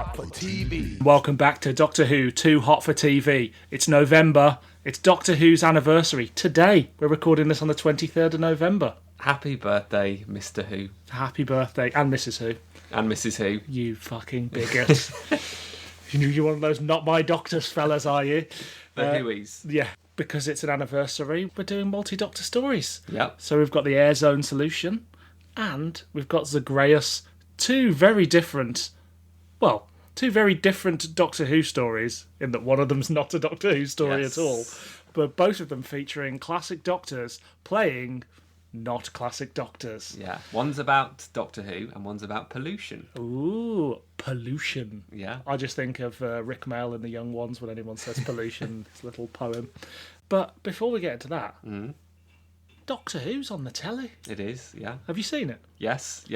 hot for TV. Welcome back to Doctor Who, Too Hot for TV. It's November. It's Doctor Who's anniversary. Today, we're recording this on the 23rd of November. Happy birthday, Mr. Who. Happy birthday, and Mrs. Who. And Mrs. Who. You fucking bigot. You're one of those not my doctors fellas, are you? The Whoies. Yeah, because it's an anniversary, we're doing multi-doctor stories. Yep. So we've got the Airzone Solution, and we've got Zagreus. Two very different Doctor Who stories, in that one of them's not a Doctor Who story at all, but both of them featuring classic doctors playing not classic doctors. Yeah. One's about Doctor Who and one's about pollution. Ooh, pollution. Yeah. I just think of Rick Mail in The Young Ones when anyone says pollution, his little poem. But before we get into that, Doctor Who's on the telly. It is, yeah. Have you seen it? Yes,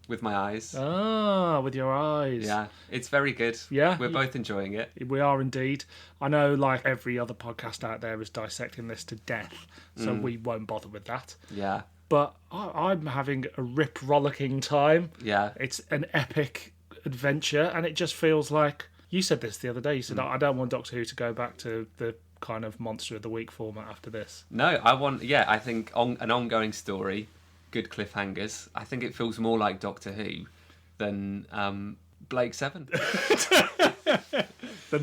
with my eyes. Ah, with your eyes. Yeah, it's very good. Yeah. We're both enjoying it. We are indeed. I know, like every other podcast out there is dissecting this to death, so we won't bother with that. Yeah. But I'm having a rip-rollicking time. Yeah. It's an epic adventure, and it just feels like... You said this the other day. You said, I don't want Doctor Who to go back to the kind of Monster of the Week format after this. No, I think an ongoing story, good cliffhangers. I think it feels more like Doctor Who than Blake 7. Than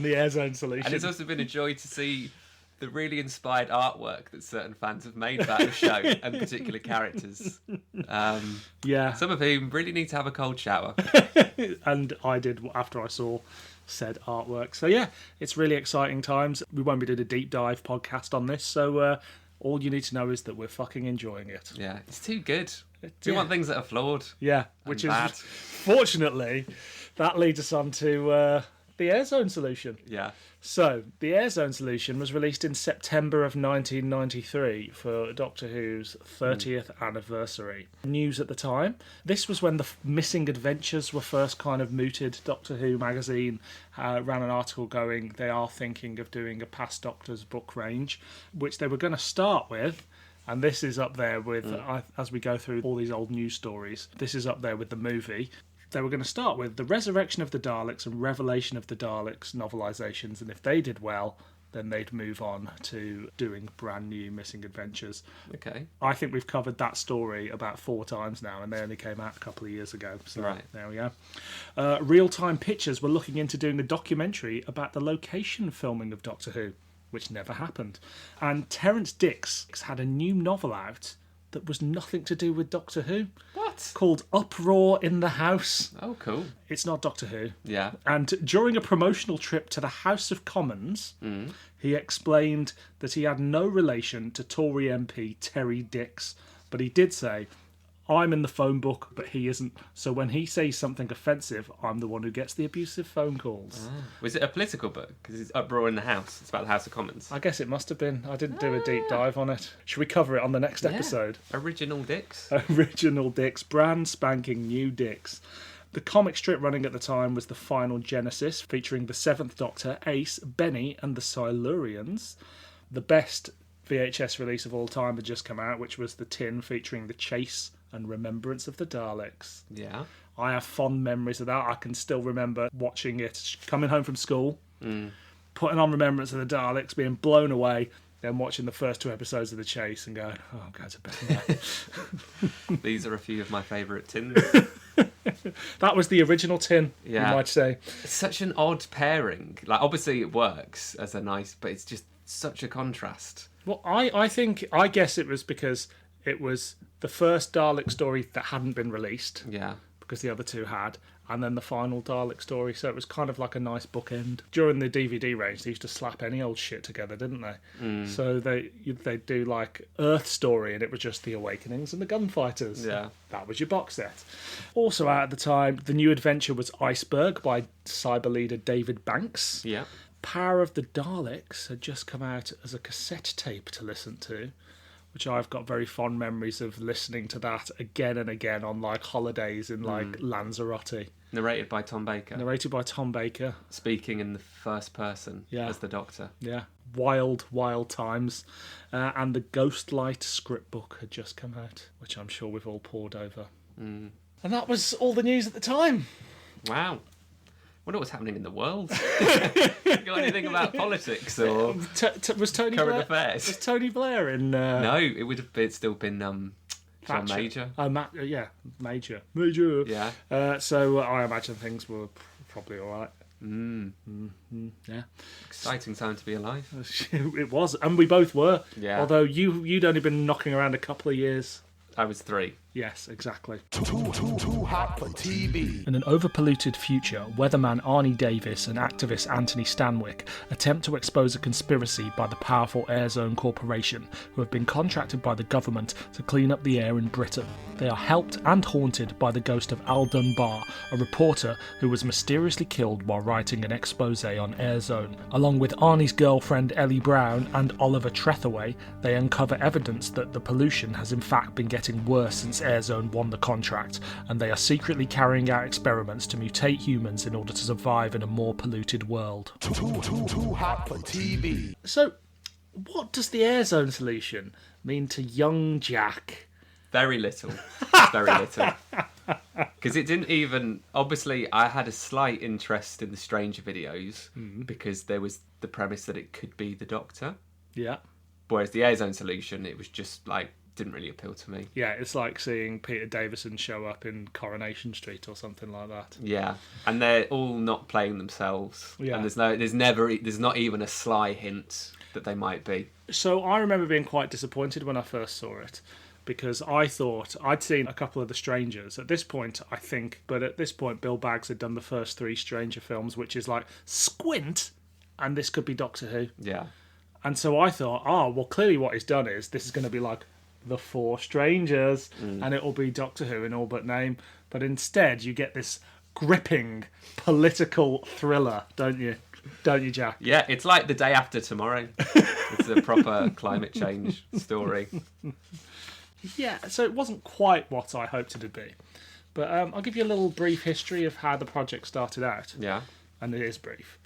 the Airzone Solution. And it's also been a joy to see the really inspired artwork that certain fans have made about the show and particular characters. Yeah. Some of whom really need to have a cold shower. And I did after I saw said artwork. So yeah, it's really exciting times. We won't be doing a deep dive podcast on this, so all you need to know is that we're fucking enjoying it. Yeah, it's too good. We want things that are flawed. Yeah, which is bad. Fortunately, that leads us on to the Airzone Solution. Yeah. So, the Airzone Solution was released in September of 1993 for Doctor Who's 30th anniversary. News at the time, this was when the Missing Adventures were first kind of mooted. Doctor Who magazine ran an article going, they are thinking of doing a Past Doctors book range, which they were going to start with. And this is up there with, as we go through all these old news stories, this is up there with the movie. They were going to start with the Resurrection of the Daleks and Revelation of the Daleks novelisations, and if they did well, then they'd move on to doing brand new Missing Adventures. Okay. I think we've covered that story about 4 times now, and they only came out a couple of years ago. So right. There we go. Real Time Pictures were looking into doing a documentary about the location filming of Doctor Who, which never happened. And Terence Dicks had a new novel out that was nothing to do with Doctor Who. What? Called Uproar in the House. Oh, cool. It's not Doctor Who. Yeah. And during a promotional trip to the House of Commons, he explained that he had no relation to Tory MP Terry Dicks, but he did say, I'm in the phone book, but he isn't. So when he says something offensive, I'm the one who gets the abusive phone calls. Ah. Was it a political book? Because it's Uproar in the House. It's about the House of Commons. I guess it must have been. I didn't do a deep dive on it. Should we cover it on the next episode? Original Dicks. Original Dicks. Brand spanking new Dicks. The comic strip running at the time was the Final Genesis, featuring the 7th Doctor, Ace, Benny, and the Silurians. The best VHS release of all time had just come out, which was the tin featuring the Chase and Remembrance of the Daleks. Yeah. I have fond memories of that. I can still remember watching it, coming home from school, putting on Remembrance of the Daleks, being blown away, then watching the first 2 episodes of The Chase and going, oh, I'm going to bed now. These are a few of my favourite tins. That was the original tin, you might say. It's such an odd pairing. Like, obviously it works as a nice, but it's just such a contrast. Well, I guess it was because it was the first Dalek story that hadn't been released. Yeah. Because the other 2 had. And then the final Dalek story. So it was kind of like a nice bookend. During the DVD range, they used to slap any old shit together, didn't they? So they'd do like Earth Story, and it was just the Awakenings and the Gunfighters. Yeah. That was your box set. Also out at the time, the new adventure was Iceberg by cyber leader David Banks. Yeah. Power of the Daleks had just come out as a cassette tape to listen to, which I've got very fond memories of listening to that again and again on like holidays in like Lanzarote. Narrated by Tom Baker. Speaking in the first person as the Doctor. Yeah. Wild, wild times. And the Ghostlight script book had just come out, which I'm sure we've all pored over. And that was all the news at the time. Wow. wonder what's happening in the world. Got anything about politics or was Tony current Blair, affairs? Was Tony Blair in? No, it would have still been John Major. Yeah, Major. Yeah. So I imagine things were probably all right. Yeah. Exciting time to be alive. It was, and we both were. Yeah. Although you'd only been knocking around a couple of years. I was 3. Yes, exactly. Too hot for TV. In an overpolluted future, weatherman Arnie Davis and activist Anthony Stanwyck attempt to expose a conspiracy by the powerful Airzone Corporation, who have been contracted by the government to clean up the air in Britain. They are helped and haunted by the ghost of Al Dunbar, a reporter who was mysteriously killed while writing an expose on Airzone. Along with Arnie's girlfriend Ellie Brown and Oliver Trethaway, they uncover evidence that the pollution has in fact been getting worse since Airzone won the contract, and they are secretly carrying out experiments to mutate humans in order to survive in a more polluted world. Too hot for TV. So, what does the Airzone Solution mean to young Jack? Very little. Very little. Because it didn't even... Obviously, I had a slight interest in the Stranger videos because there was the premise that it could be the Doctor. Yeah. Whereas the Airzone Solution, it was just like... didn't really appeal to me. Yeah, it's like seeing Peter Davison show up in Coronation Street or something like that. Yeah, and they're all not playing themselves. Yeah. And there's not even a sly hint that they might be. So I remember being quite disappointed when I first saw it, because I thought I'd seen a couple of the Strangers. At this point, I think, but at this point, Bill Baggs had done the first 3 Stranger films, which is like, squint, and this could be Doctor Who. Yeah. And so I thought, well, clearly what he's done is this is going to be like the 4 Strangers, and it will be Doctor Who in all but name. But instead, you get this gripping political thriller, don't you? Don't you, Jack? Yeah, it's like The Day After Tomorrow. It's a proper climate change story. Yeah, so it wasn't quite what I hoped it would be. But I'll give you a little brief history of how the project started out. Yeah. And it is brief.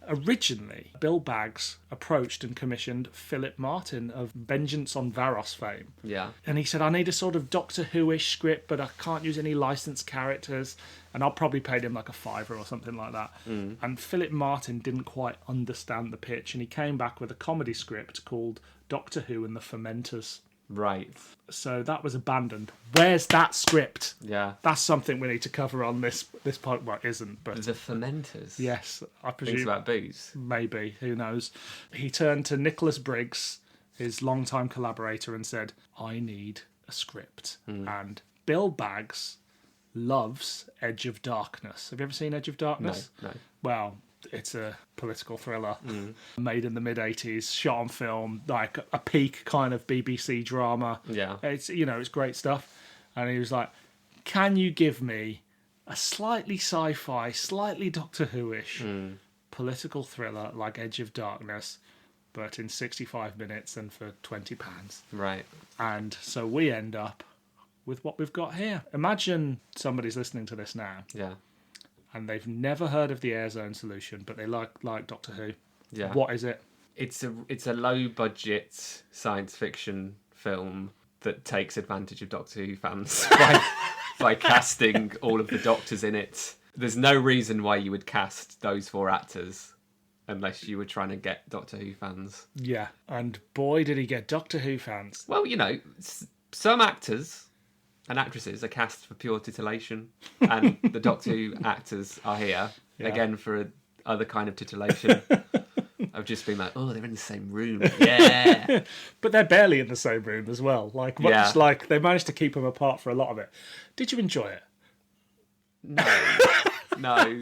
Originally, Bill Baggs approached and commissioned Philip Martin of Vengeance on Varos fame. Yeah. And he said, I need a sort of Doctor Who-ish script, but I can't use any licensed characters. And I'll probably pay him like a £5 or something like that. And Philip Martin didn't quite understand the pitch, and he came back with a comedy script called Doctor Who and the Fermenters. Right. So that was abandoned. Where's that script? Yeah. That's something we need to cover on this part. Well, it isn't, but... The Fermenters. Yes, I presume... Things about booze. Maybe, who knows. He turned to Nicholas Briggs, his longtime collaborator, and said, I need a script. And Bill Baggs loves Edge of Darkness. Have you ever seen Edge of Darkness? No. Well, it's a political thriller made in the mid-80s, shot on film, like a peak kind of BBC drama. Yeah. It's, it's great stuff. And he was like, can you give me a slightly sci-fi, slightly Doctor Who-ish political thriller like Edge of Darkness, but in 65 minutes and for £20? Right. And so we end up with what we've got here. Imagine somebody's listening to this now. Yeah. And they've never heard of the Airzone Solution, but they like Doctor Who. Yeah. What is it? It's a low budget science fiction film that takes advantage of Doctor Who fans by casting all of the Doctors in it. There's no reason why you would cast those 4 actors unless you were trying to get Doctor Who fans. Yeah, and boy did he get Doctor Who fans. Well, some actors and actresses are cast for pure titillation, and the Doctor Who actors are here again for other kind of titillation. I've just been like, oh, they're in the same room. Yeah. But they're barely in the same room as well. Like, much like they managed to keep them apart for a lot of it. Did you enjoy it? No.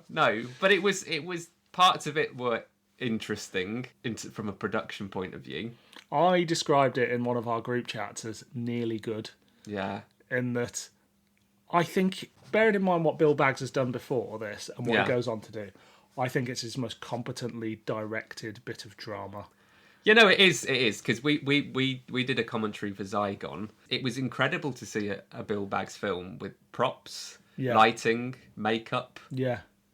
No, but it was parts of it were interesting from a production point of view. I described it in one of our group chats as nearly good. Yeah. In that, I think, bearing in mind what Bill Baggs has done before this and what he goes on to do, I think it's his most competently directed bit of drama. It is, because we did a commentary for Zygon. It was incredible to see a Bill Baggs film with props, lighting, makeup,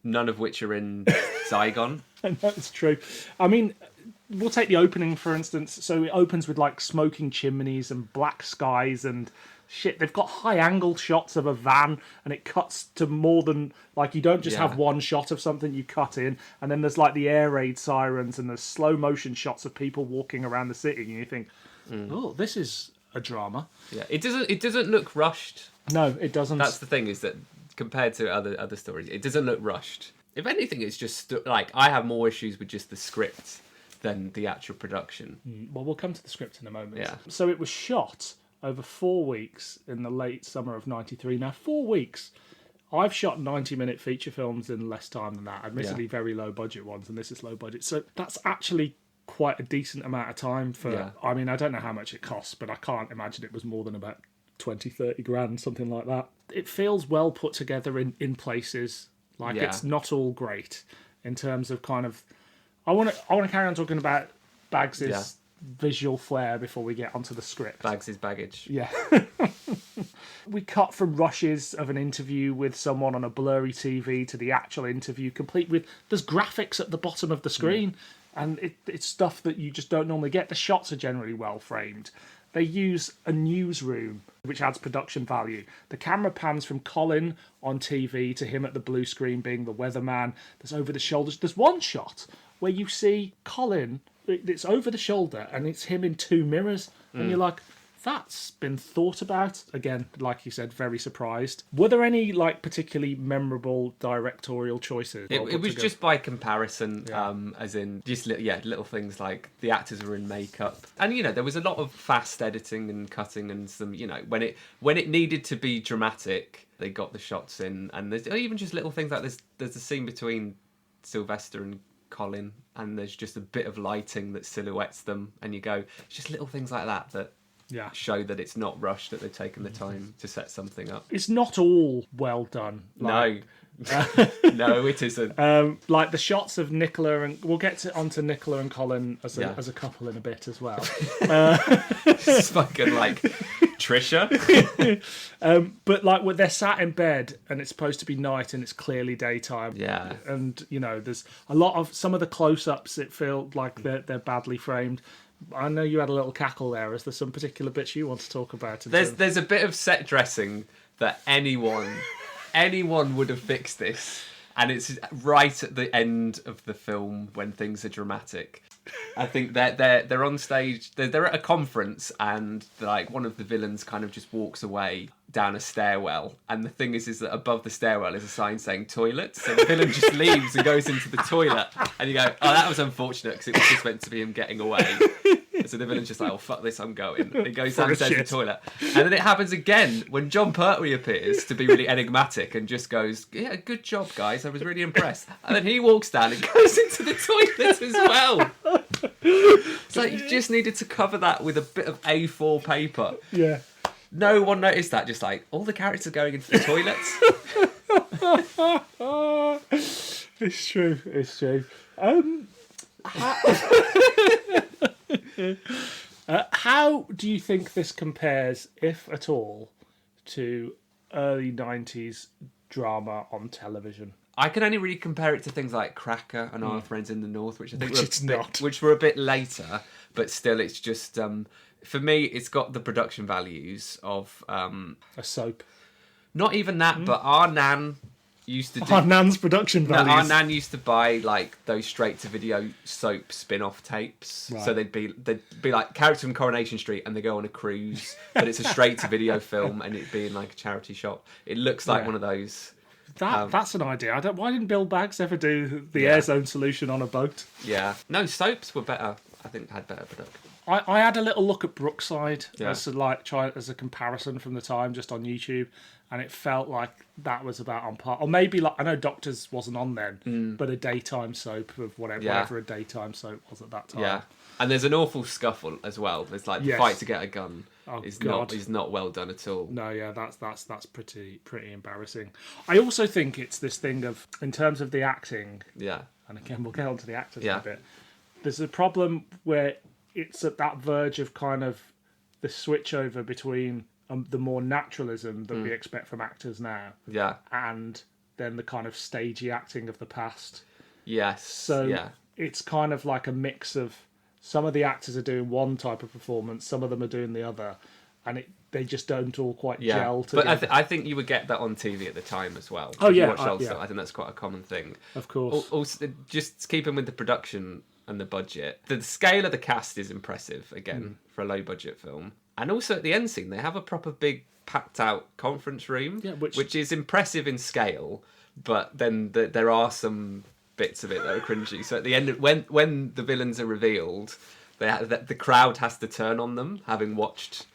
none of which are in Zygon. That's true. I mean, we'll take the opening, for instance. So it opens with, like, smoking chimneys and black skies and shit, they've got high-angle shots of a van, and it cuts to more than, like, you don't just have one shot of something, you cut in, and then there's, like, the air raid sirens, and there's slow-motion shots of people walking around the city, and you think, oh, this is a drama. Yeah, it doesn't look rushed. No, it doesn't. That's the thing, is that compared to other stories, it doesn't look rushed. If anything, it's just, like, I have more issues with just the script than the actual production. Well, we'll come to the script in a moment. Yeah. So it was shot over 4 weeks in the late summer of 93. Now, 4 weeks. I've shot 90-minute feature films in less time than that. Admittedly, very low-budget ones, and this is low-budget. So that's actually quite a decent amount of time for... Yeah. I mean, I don't know how much it costs, but I can't imagine it was more than about 20, 30 grand, something like that. It feels well put together in places. Like, it's not all great in terms of kind of... I want to carry on talking about Baggs' visual flair before we get onto the script. Baggs' baggage. Yeah. We cut from rushes of an interview with someone on a blurry TV to the actual interview, complete with... There's graphics at the bottom of the screen, and it's stuff that you just don't normally get. The shots are generally well framed. They use a newsroom, which adds production value. The camera pans from Colin on TV to him at the blue screen being the weatherman. There's over the shoulders. There's one shot where you see Colin, it's over the shoulder, and it's him in two mirrors. And you're like, that's been thought about. Again, like you said, very surprised. Were there any, like, particularly memorable directorial choices? It was just by comparison, as in just little things like the actors were in makeup, and there was a lot of fast editing and cutting, and some when it needed to be dramatic, they got the shots in, and there's even just little things like there's a scene between Sylvester and Colin, and there's just a bit of lighting that silhouettes them, and you go, it's just little things like that show that it's not rushed, that they've taken the time to set something up. It's not all well done. No, it isn't. Like the shots of Nicola, and we'll get onto Nicola and Colin as a couple in a bit as well. It's fucking like Trisha. But like when they're sat in bed and it's supposed to be night and it's clearly daytime. Yeah. And there's a lot of some of the close-ups. It feels like they're badly framed. I know you had a little cackle there. Is there some particular bits you want to talk about? There's a bit of set dressing that anyone would have fixed this, and it's right at the end of the film when things are dramatic. I think they're on stage. They're at a conference, and like one of the villains kind of just walks away down a stairwell, and the thing is that above the stairwell is a sign saying toilet, so the villain just leaves and goes into the toilet, and you go, oh, that was unfortunate because it was just meant to be him getting away. So the villain's just like, oh, fuck this, I'm going. And he goes downstairs to the toilet. And then it happens again when Jon Pertwee appears to be really enigmatic and just goes, yeah, good job, guys, I was really impressed. And then he walks down and goes into the toilet as well. It's like you just needed to cover that with a bit of A4 paper. Yeah. No one noticed that, just like, all the characters are going into the toilets. It's true. How do you think this compares, if at all, to early 90s drama on television? I can only really compare it to things like Cracker and Our Friends in the North, which I think which were a bit later, but still, it's just for me, it's got the production values of a soap. Not even that, but our nan used to do... Our nan's production values. No, our nan used to buy like those straight-to-video soap spin-off tapes. Right. So they'd be like characters from Coronation Street, and they go on a cruise, but it's a straight-to-video film, and it'd be in like a charity shop. It looks like one of those. That's an idea. Why didn't Bill Baggs ever do the Airzone Solution on a boat? Yeah. No, soaps were better. I think had better production. I had a little look at Brookside as a comparison from the time, just on YouTube, and it felt like that was about on par. Or maybe, like, I know Doctors wasn't on then, but a daytime soap of whatever a daytime soap was at that time. Yeah. And there's an awful scuffle as well. There's like the fight to get a gun is not well done at all. No, yeah, that's pretty embarrassing. I also think it's this thing of, in terms of the acting. Yeah. And again, we'll get on to the actors in a bit. There's a problem where it's at that verge of kind of the switch over between the more naturalism that we expect from actors now, and then the kind of stagey acting of the past. Yes. So it's kind of like a mix of, some of the actors are doing one type of performance, some of them are doing the other, and they just don't all quite Yeah, gel but together. I think you would get that on TV at the time as well. Oh, If you yeah, watch old yeah. stuff, I think that's quite a common thing. Of course. Also, just keeping with the production and the budget, the scale of the cast is impressive again for a low budget film. And also at the end scene, they have a proper big packed out conference room, which is impressive in scale. But then there are some bits of it that are cringy. So at the end, when the villains are revealed, the crowd has to turn on them, having watched.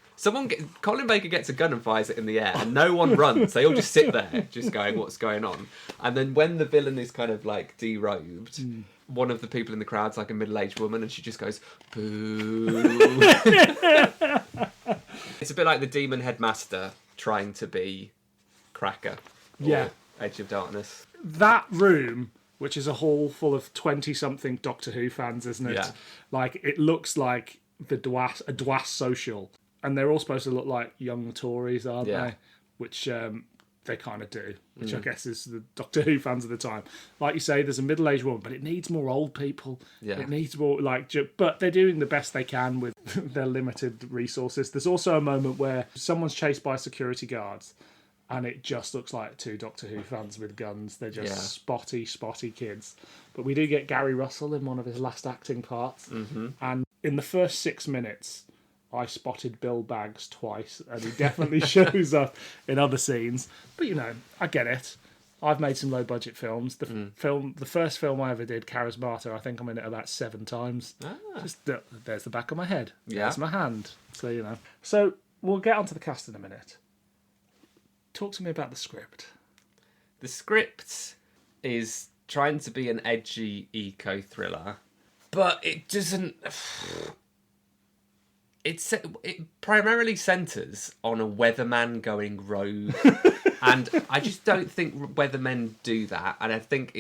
Colin Baker gets a gun and fires it in the air, and no one runs. They all just sit there, just going, "What's going on?" And then when the villain is kind of like derobed, one of the people in the crowd's like a middle-aged woman, and she just goes, "Boo!" It's a bit like the demon headmaster trying to be Cracker, or Edge of Darkness. That room, which is a hall full of 20-something Doctor Who fans, isn't it? Yeah. Like, it looks like a Dwas social. And they're all supposed to look like young Tories, aren't they? Which they kind of do, which I guess is the Doctor Who fans of the time. Like you say, there's a middle-aged woman, but it needs more old people. Yeah. It needs more, but they're doing the best they can with their limited resources. There's also a moment where someone's chased by security guards, and it just looks like two Doctor Who fans with guns. They're just spotty kids. But we do get Gary Russell in one of his last acting parts. Mm-hmm. And in the first 6 minutes, I spotted Bill Baggs twice, and he definitely shows up in other scenes. But, I get it. I've made some low-budget films. The first film I ever did, Charismata, I think I'm in it about 7 times. There's the back of my head. Yeah. There's my hand. So, So, we'll get onto the cast in a minute. Talk to me about the script. The script is trying to be an edgy eco-thriller, but it doesn't... It primarily centres on a weatherman going rogue, and I just don't think weathermen do that. And I think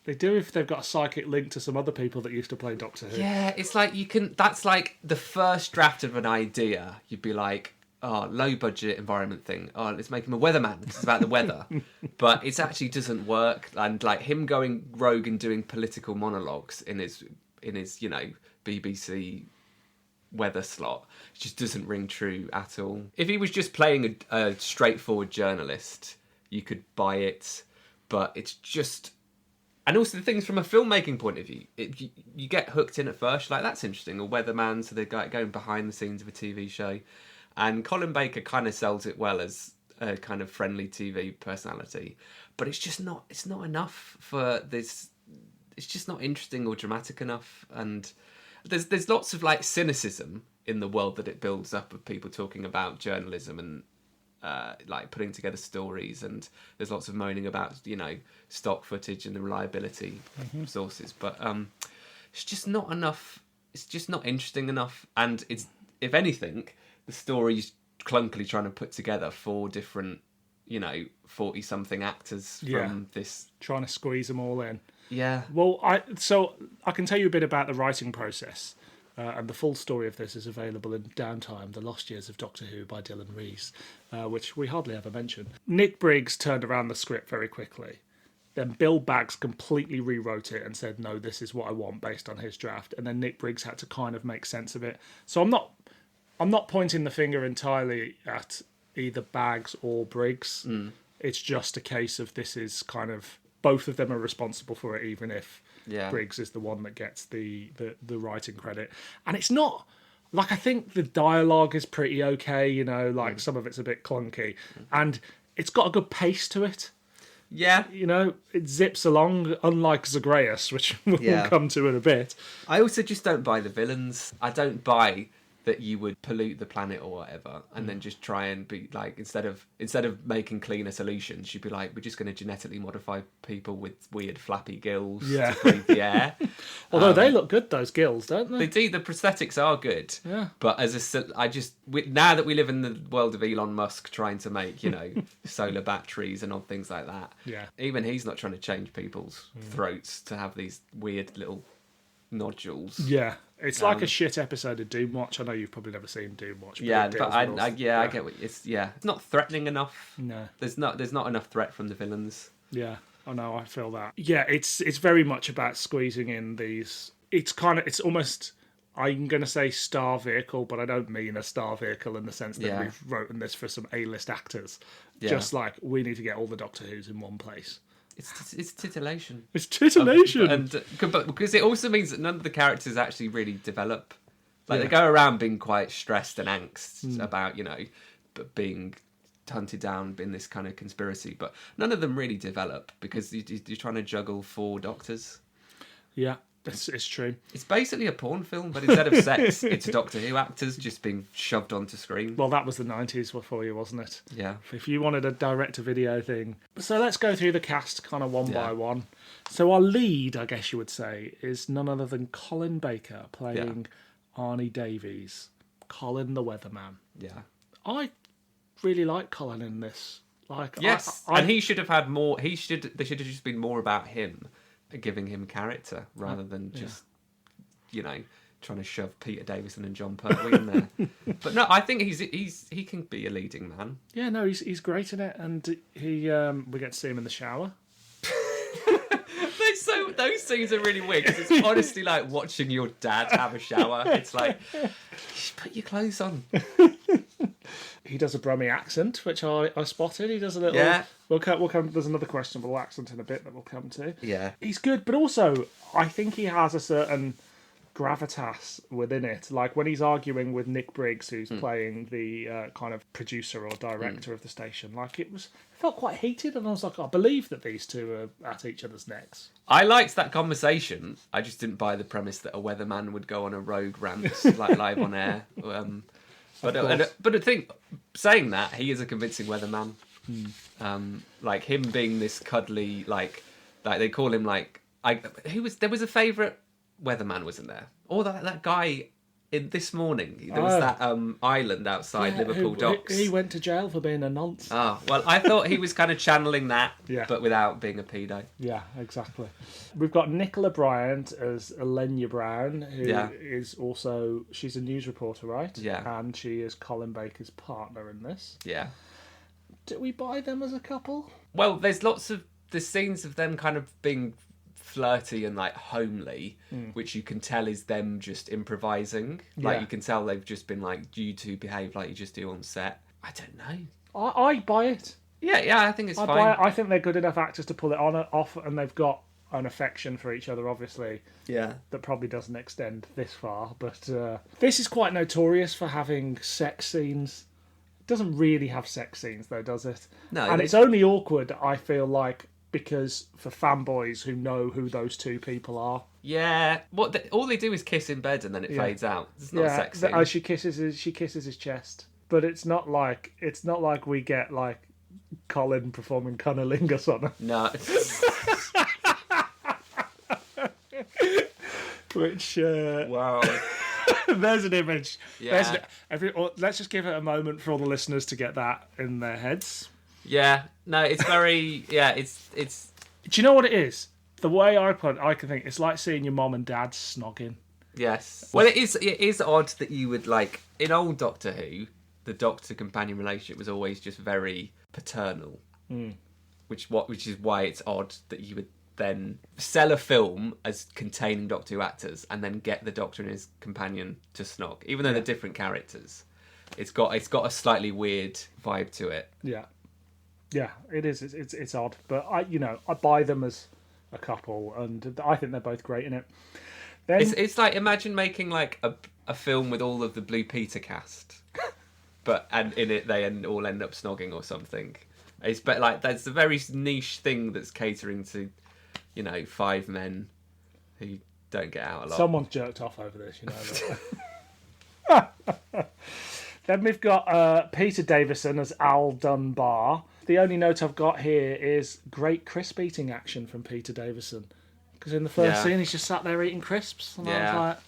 they do if they've got a psychic link to some other people that used to play Doctor Who. Yeah, it's like that's like the first draft of an idea. You'd be like, oh, low budget environment thing. Oh, let's make him a weatherman. It's about the weather, but it actually doesn't work. And like him going rogue and doing political monologues in his BBC weather slot, it just doesn't ring true at all. If he was just playing a straightforward journalist, you could buy it, but it's just... And also the things from a filmmaking point of view, you get hooked in at first, like, that's interesting, a weatherman, so they're going behind the scenes of a TV show, and Colin Baker kind of sells it well as a kind of friendly TV personality, but it's not enough for this. It's just not interesting or dramatic enough, and there's lots of like cynicism in the world that it builds up of people talking about journalism and like putting together stories, and there's lots of moaning about stock footage and the reliability of sources, but it's just not enough. It's just not interesting enough, and it's, if anything, the story's clunkily trying to put together 4 different 40-something actors from this, trying to squeeze them all in. Yeah. Well, I can tell you a bit about the writing process, and the full story of this is available in Downtime, The Lost Years of Doctor Who by Dylan Rees, which we hardly ever mention. Nick Briggs turned around the script very quickly. Then Bill Baggs completely rewrote it and said, no, this is what I want based on his draft. And then Nick Briggs had to kind of make sense of it. So I'm not pointing the finger entirely at either Baggs or Briggs. It's just a case of this is kind of... Both of them are responsible for it, even if Briggs is the one that gets the writing credit. And it's not... Like, I think the dialogue is pretty okay, some of it's a bit clunky. And it's got a good pace to it. Yeah. It zips along, unlike Zagreus, which we'll come to in a bit. I also just don't buy the villains. I don't buy that you would pollute the planet or whatever, and then just try and be like, instead of making cleaner solutions, you'd be like, we're just going to genetically modify people with weird flappy gills to breathe the air. Although they look good, those gills, don't they? They do. The prosthetics are good. Yeah. But now that we live in the world of Elon Musk trying to make solar batteries and odd things like that, even he's not trying to change people's throats to have these weird little nodules. Yeah. It's like a shit episode of Doomwatch. I know you've probably never seen Doomwatch. But I get what it's not threatening enough. No, there's not enough threat from the villains. Yeah, I know. I feel that. Yeah, it's very much about squeezing in these. It's almost. I'm going to say star vehicle, but I don't mean a star vehicle in the sense that Yeah. we've written this for some A-list actors. Yeah. Just like, we need to get all the Doctor Who's in one place. It's titillation. It's titillation! But because it also means that none of the characters actually really develop. Like, Yeah. they go around being quite stressed and angst about, being hunted down in this kind of conspiracy. But none of them really develop because you're trying to juggle 4 doctors. Yeah, it's true. It's basically a porn film, but instead of sex, it's Doctor Who actors just being shoved onto screen. Well, that was the 90s for you, wasn't it? Yeah. If you wanted a direct-to-video thing. So let's go through the cast kind of one by Yeah. one. So our lead, I guess you would say, is none other than Colin Baker playing Arnie Davies. Colin the Weatherman. Yeah. I really like Colin in this. Like, Yes, I, and he should have had more. There should have just been more about him, giving him character rather than just, trying to shove Peter Davison and Jon Pertwee in there. But no, I think he can be a leading man. Yeah, no, he's great in it, and we get to see him in the shower. Those scenes are really weird because it's honestly like watching your dad have a shower. It's like, just put your clothes on. He does a Brummie accent, which I spotted. He does a little. Yeah. We'll come. There's another questionable accent in a bit that we'll come to. Yeah. He's good, but also I think he has a certain gravitas within it. Like when he's arguing with Nick Briggs, who's playing the kind of producer or director of the station. Like it felt quite heated, and I was like, I believe that these two are at each other's necks. I liked that conversation. I just didn't buy the premise that a weatherman would go on a rogue rant like live on air. But I think saying that, he is a convincing weatherman. Like him being this cuddly, like they call him like there was a favourite weatherman, wasn't there? Or that guy in This Morning. There was that island outside Liverpool docks. He went to jail for being a nonce. Oh, well, I thought he was kind of channeling that, Yeah. but without being a pedo. Yeah, exactly. We've got Nicola Bryant as Elenya Brown, who is also... She's a news reporter, right? Yeah. And she is Colin Baker's partner in this. Yeah. Do we buy them as a couple? Well, there's scenes of them kind of being flirty and like homely, which you can tell is them just improvising. Like you can tell they've just been like, you two behave like you just do on set. I don't know. I buy it. Yeah, I think it's fine. Buy it. I think they're good enough actors to pull it off, and they've got an affection for each other, obviously. Yeah. That probably doesn't extend this far, but this is quite notorious for having sex scenes. It doesn't really have sex scenes, though, does it? No. And it's only awkward, I feel like, because for fanboys who know who those two people are. Yeah. All they do is kiss in bed and then it fades out. It's not a sex scene. She kisses his chest, but it's not like we get like Colin performing cunnilingus on her. No. Which Wow. there's an image. Yeah. Let's just give it a moment for all the listeners to get that in their heads. Yeah. No, it's very. Yeah. It's. Do you know what it is? The way I can think, it's like seeing your mom and dad snogging. Yes. Well, it is odd that you would like in old Doctor Who, the Doctor companion relationship was always just very paternal, which is why it's odd that you would then sell a film as containing Doctor Who actors and then get the Doctor and his companion to snog, even though they're different characters. It's got a slightly weird vibe to it. Yeah, it is. It's odd, but I buy them as a couple, and I think they're both great in it. Then It's like imagine making like a film with all of the Blue Peter cast, and in it they all end up snogging or something. But like that's a very niche thing that's catering to, 5 men who don't get out a lot. someone's jerked off over this, But... Then we've got Peter Davison as Al Dunbar. The only note I've got here is great crisp eating action from Peter Davison. Because in the first scene, he's just sat there eating crisps. And I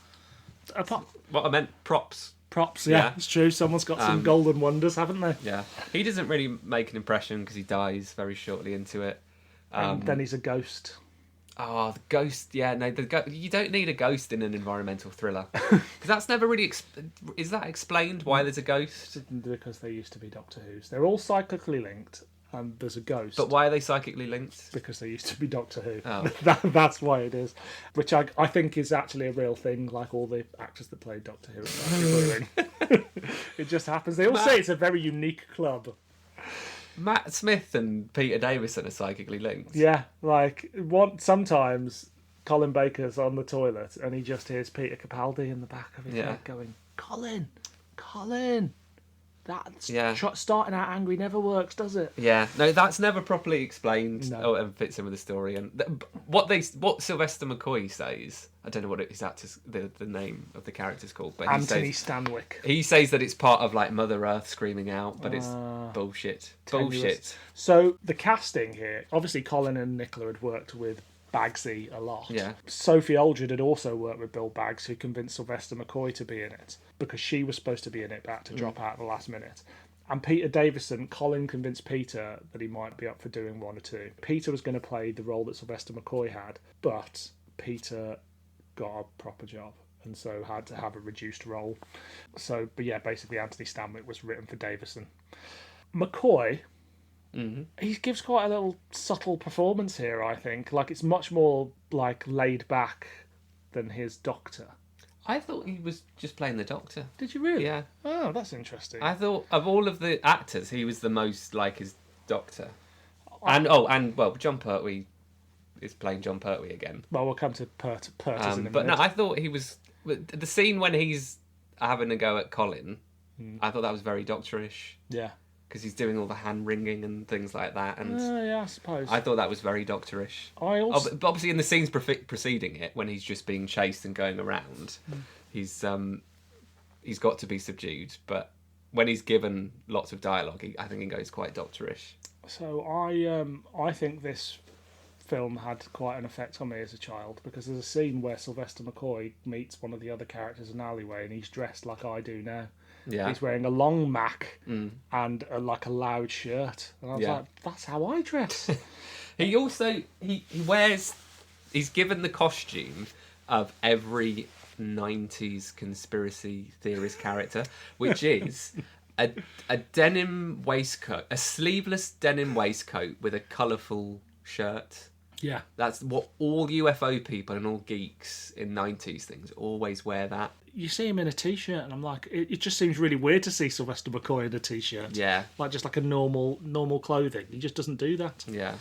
was like... What I meant, props. Props, yeah, it's true. Someone's got some golden wonders, haven't they? Yeah. He doesn't really make an impression because he dies very shortly into it. And then he's a ghost. Oh, the ghost. Yeah, no, you don't need a ghost in an environmental thriller. Because that's never really... Is that explained why there's a ghost? Because they used to be Doctor Who's. They're all cyclically linked. and there's a ghost. But why are they psychically linked? Because they used to be Doctor Who. Oh. That's why it is. Which I think is actually a real thing, like all the actors that played Doctor Who are psychically linked. It just happens. They all say it's a very unique club. Matt Smith and Peter Davison are psychically linked. Yeah, sometimes Colin Baker's on the toilet and he just hears Peter Capaldi in the back of his head going, Colin, that's starting out angry never works, does it? Yeah, no, that's never properly explained. No. And fits in with the story. And what Sylvester McCoy says, I don't know what the name of the character's called, but Anthony Stanwyck. He says that it's part of like Mother Earth screaming out, but it's bullshit. Tenuous. Bullshit. So the casting here, obviously Colin and Nicola had worked with Baggsy a lot. Yeah. Sophie Aldred had also worked with Bill Baggs, who convinced Sylvester McCoy to be in it because she was supposed to be in it but had to drop out at the last minute. And Peter Davison, Colin convinced Peter that he might be up for doing one or two. Peter was going to play the role that Sylvester McCoy had, but Peter got a proper job and so had to have a reduced role. So, but yeah, basically Anthony Stanwyck was written for Davison. McCoy, he gives quite a little subtle performance here, I think. Like, it's much more like laid back than his Doctor. I thought he was just playing the Doctor. Did you really? Yeah. Oh, that's interesting. I thought of all of the actors, he was the most like his Doctor. And Jon Pertwee is playing Jon Pertwee again. Well, we'll come to Pertwee in a minute. But no, I thought he was the scene when he's having a go at Colin. I thought that was very Doctorish. Yeah. Because he's doing all the hand wringing and things like that, and yeah, I suppose. I thought that was very Doctorish. But obviously, in the scenes preceding it, when he's just being chased and going around, he's got to be subdued. But when he's given lots of dialogue, I think he goes quite Doctorish. So I think this film had quite an effect on me as a child because there's a scene where Sylvester McCoy meets one of the other characters in an alleyway, and he's dressed like I do now. Yeah. He's wearing a long mac and a loud shirt. And I was like, that's how I dress. He also, he's given the costume of every 90s conspiracy theorist character, which is a denim waistcoat, a sleeveless denim waistcoat with a colourful shirt. Yeah. That's what all UFO people and all geeks in 90s things always wear that. You see him in a T-shirt and I'm like, it just seems really weird to see Sylvester McCoy in a T-shirt. Yeah. Like a normal clothing. He just doesn't do that. Yeah.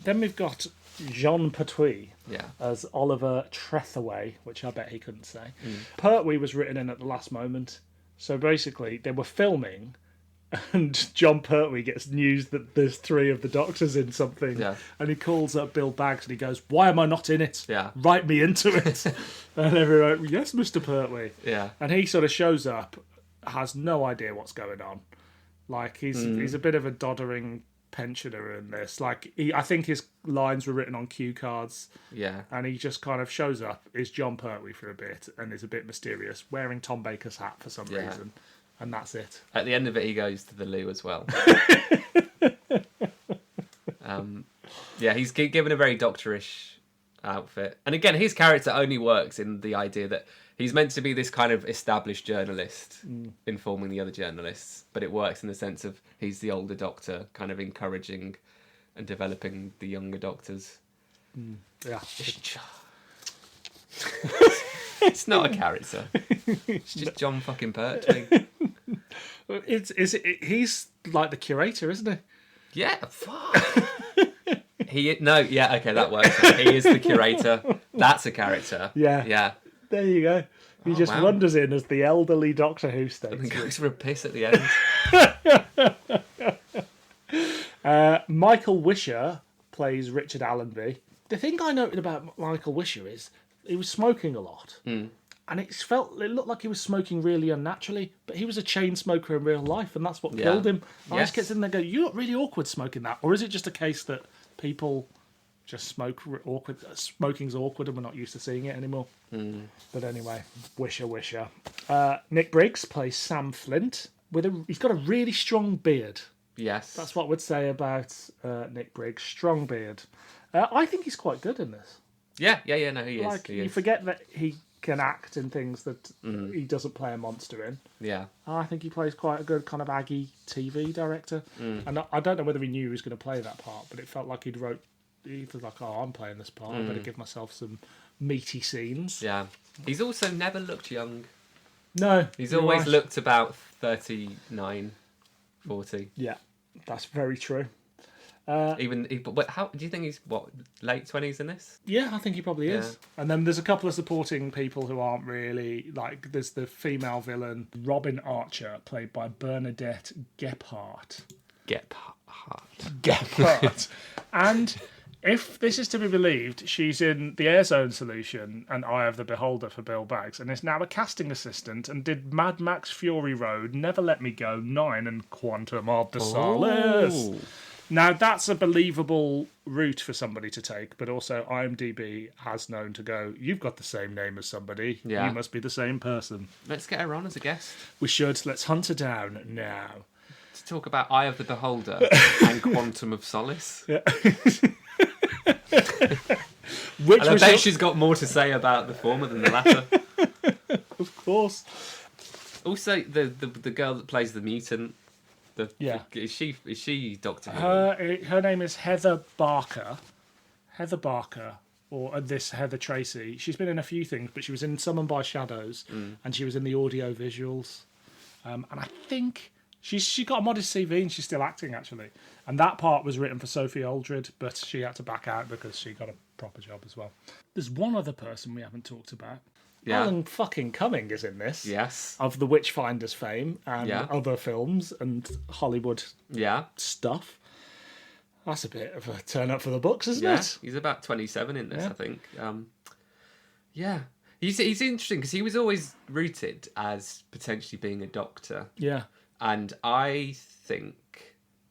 Then we've got Jon Pertwee as Oliver Trethaway, which I bet he couldn't say. Pertwee was written in at the last moment. So basically, they were filming and Jon Pertwee gets news that there's 3 of the Doctors in something. Yeah. And he calls up Bill Baggs and he goes, why am I not in it? Yeah. Write me into it. And everyone, yes, Mr. Pertwee. Yeah. And he sort of shows up, has no idea what's going on. Like, he's a bit of a doddering pensioner in this. Like, I think his lines were written on cue cards. Yeah. And he just kind of shows up, is Jon Pertwee for a bit, and is a bit mysterious, wearing Tom Baker's hat for some reason. And that's it. At the end of it, he goes to the loo as well. He's given a very Doctorish outfit. And again, his character only works in the idea that he's meant to be this kind of established journalist informing the other journalists. But it works in the sense of he's the older Doctor, kind of encouraging and developing the younger Doctors. Yeah. It's not a character. It's just Jon fucking Pertwee. He's like the curator, isn't he? Yeah, fuck. That works. He is the curator. That's a character. Yeah. Yeah. There you go. He just wanders in as the elderly Doctor Who states. And goes for a piss at the end. Michael Wisher plays Richard Allenby. The thing I noted about Michael Wisher is he was smoking a lot. And it looked like he was smoking really unnaturally, but he was a chain smoker in real life, and that's what killed him. I just get in there and go, you look really awkward smoking that. Or is it just a case that people just smoke awkward? Smoking's awkward and we're not used to seeing it anymore. But anyway, Wisher. Nick Briggs plays Sam Flint. He's got a really strong beard. Yes. That's what we'd say about Nick Briggs. Strong beard. I think he's quite good in this. Yeah, no, he is. You forget that can act in things that he doesn't play a monster in. Yeah. I think he plays quite a good kind of Aggie TV director. And I don't know whether he knew he was going to play that part, but it felt like he was like, oh, I'm playing this part. I better give myself some meaty scenes. Yeah. He's also never looked young. No. He's always looked about 39, 40. Yeah, that's very true. But how do you think he's late 20s in this? Yeah, I think he probably is. And then there's a couple of supporting people who aren't really like. There's the female villain Robin Archer, played by Bernadette Gephardt. Gephardt. And if this is to be believed, she's in the Airzone Solution and Eye of the Beholder for Bill Baggs, and is now a casting assistant and did Mad Max Fury Road, Never Let Me Go, 9, and Quantum of the Solace. Now, that's a believable route for somebody to take, but also IMDb has known to go, you've got the same name as somebody. Yeah. You must be the same person. Let's get her on as a guest. We should. Let's hunt her down now. To talk about Eye of the Beholder and Quantum of Solace. Yeah. And I bet she's got more to say about the former than the latter. Of course. Also, the girl that plays the mutant. Is she Doctor Who? Her name is Heather Barker. Heather Barker, or this Heather Tracy. She's been in a few things, but she was in Summoned by Shadows, and she was in the audio visuals. And I think she got a modest CV, and she's still acting actually. And that part was written for Sophie Aldred, but she had to back out because she got a proper job as well. There's one other person we haven't talked about. Yeah. Alan fucking Cumming is in this. Yes. Of the Witchfinders fame and other films and Hollywood stuff. That's a bit of a turn up for the books, isn't it? He's about 27 in this, I think. He's interesting because he was always rooted as potentially being a doctor. Yeah. And I think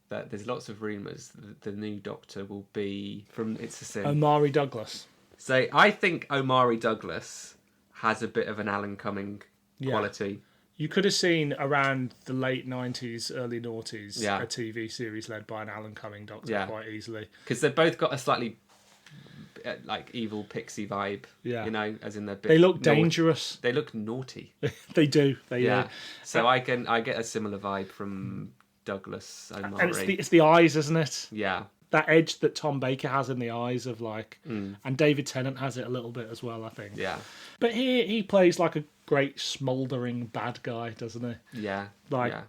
that there's lots of rumours that the new Doctor will be from It's a Sin. Omari Douglas. So I think Omari Douglas has a bit of an Alan Cumming quality. You could have seen around the late 90s, early noughties, a TV series led by an Alan Cumming Doctor quite easily. Because they've both got a slightly like evil pixie vibe, as in they look dangerous. They look naughty. They do. So I get a similar vibe from Douglas Omari. And it's the eyes, isn't it? Yeah. That edge that Tom Baker has in the eyes of and David Tennant has it a little bit as well, I think. Yeah. But he plays like a great smouldering bad guy, doesn't he? Yeah.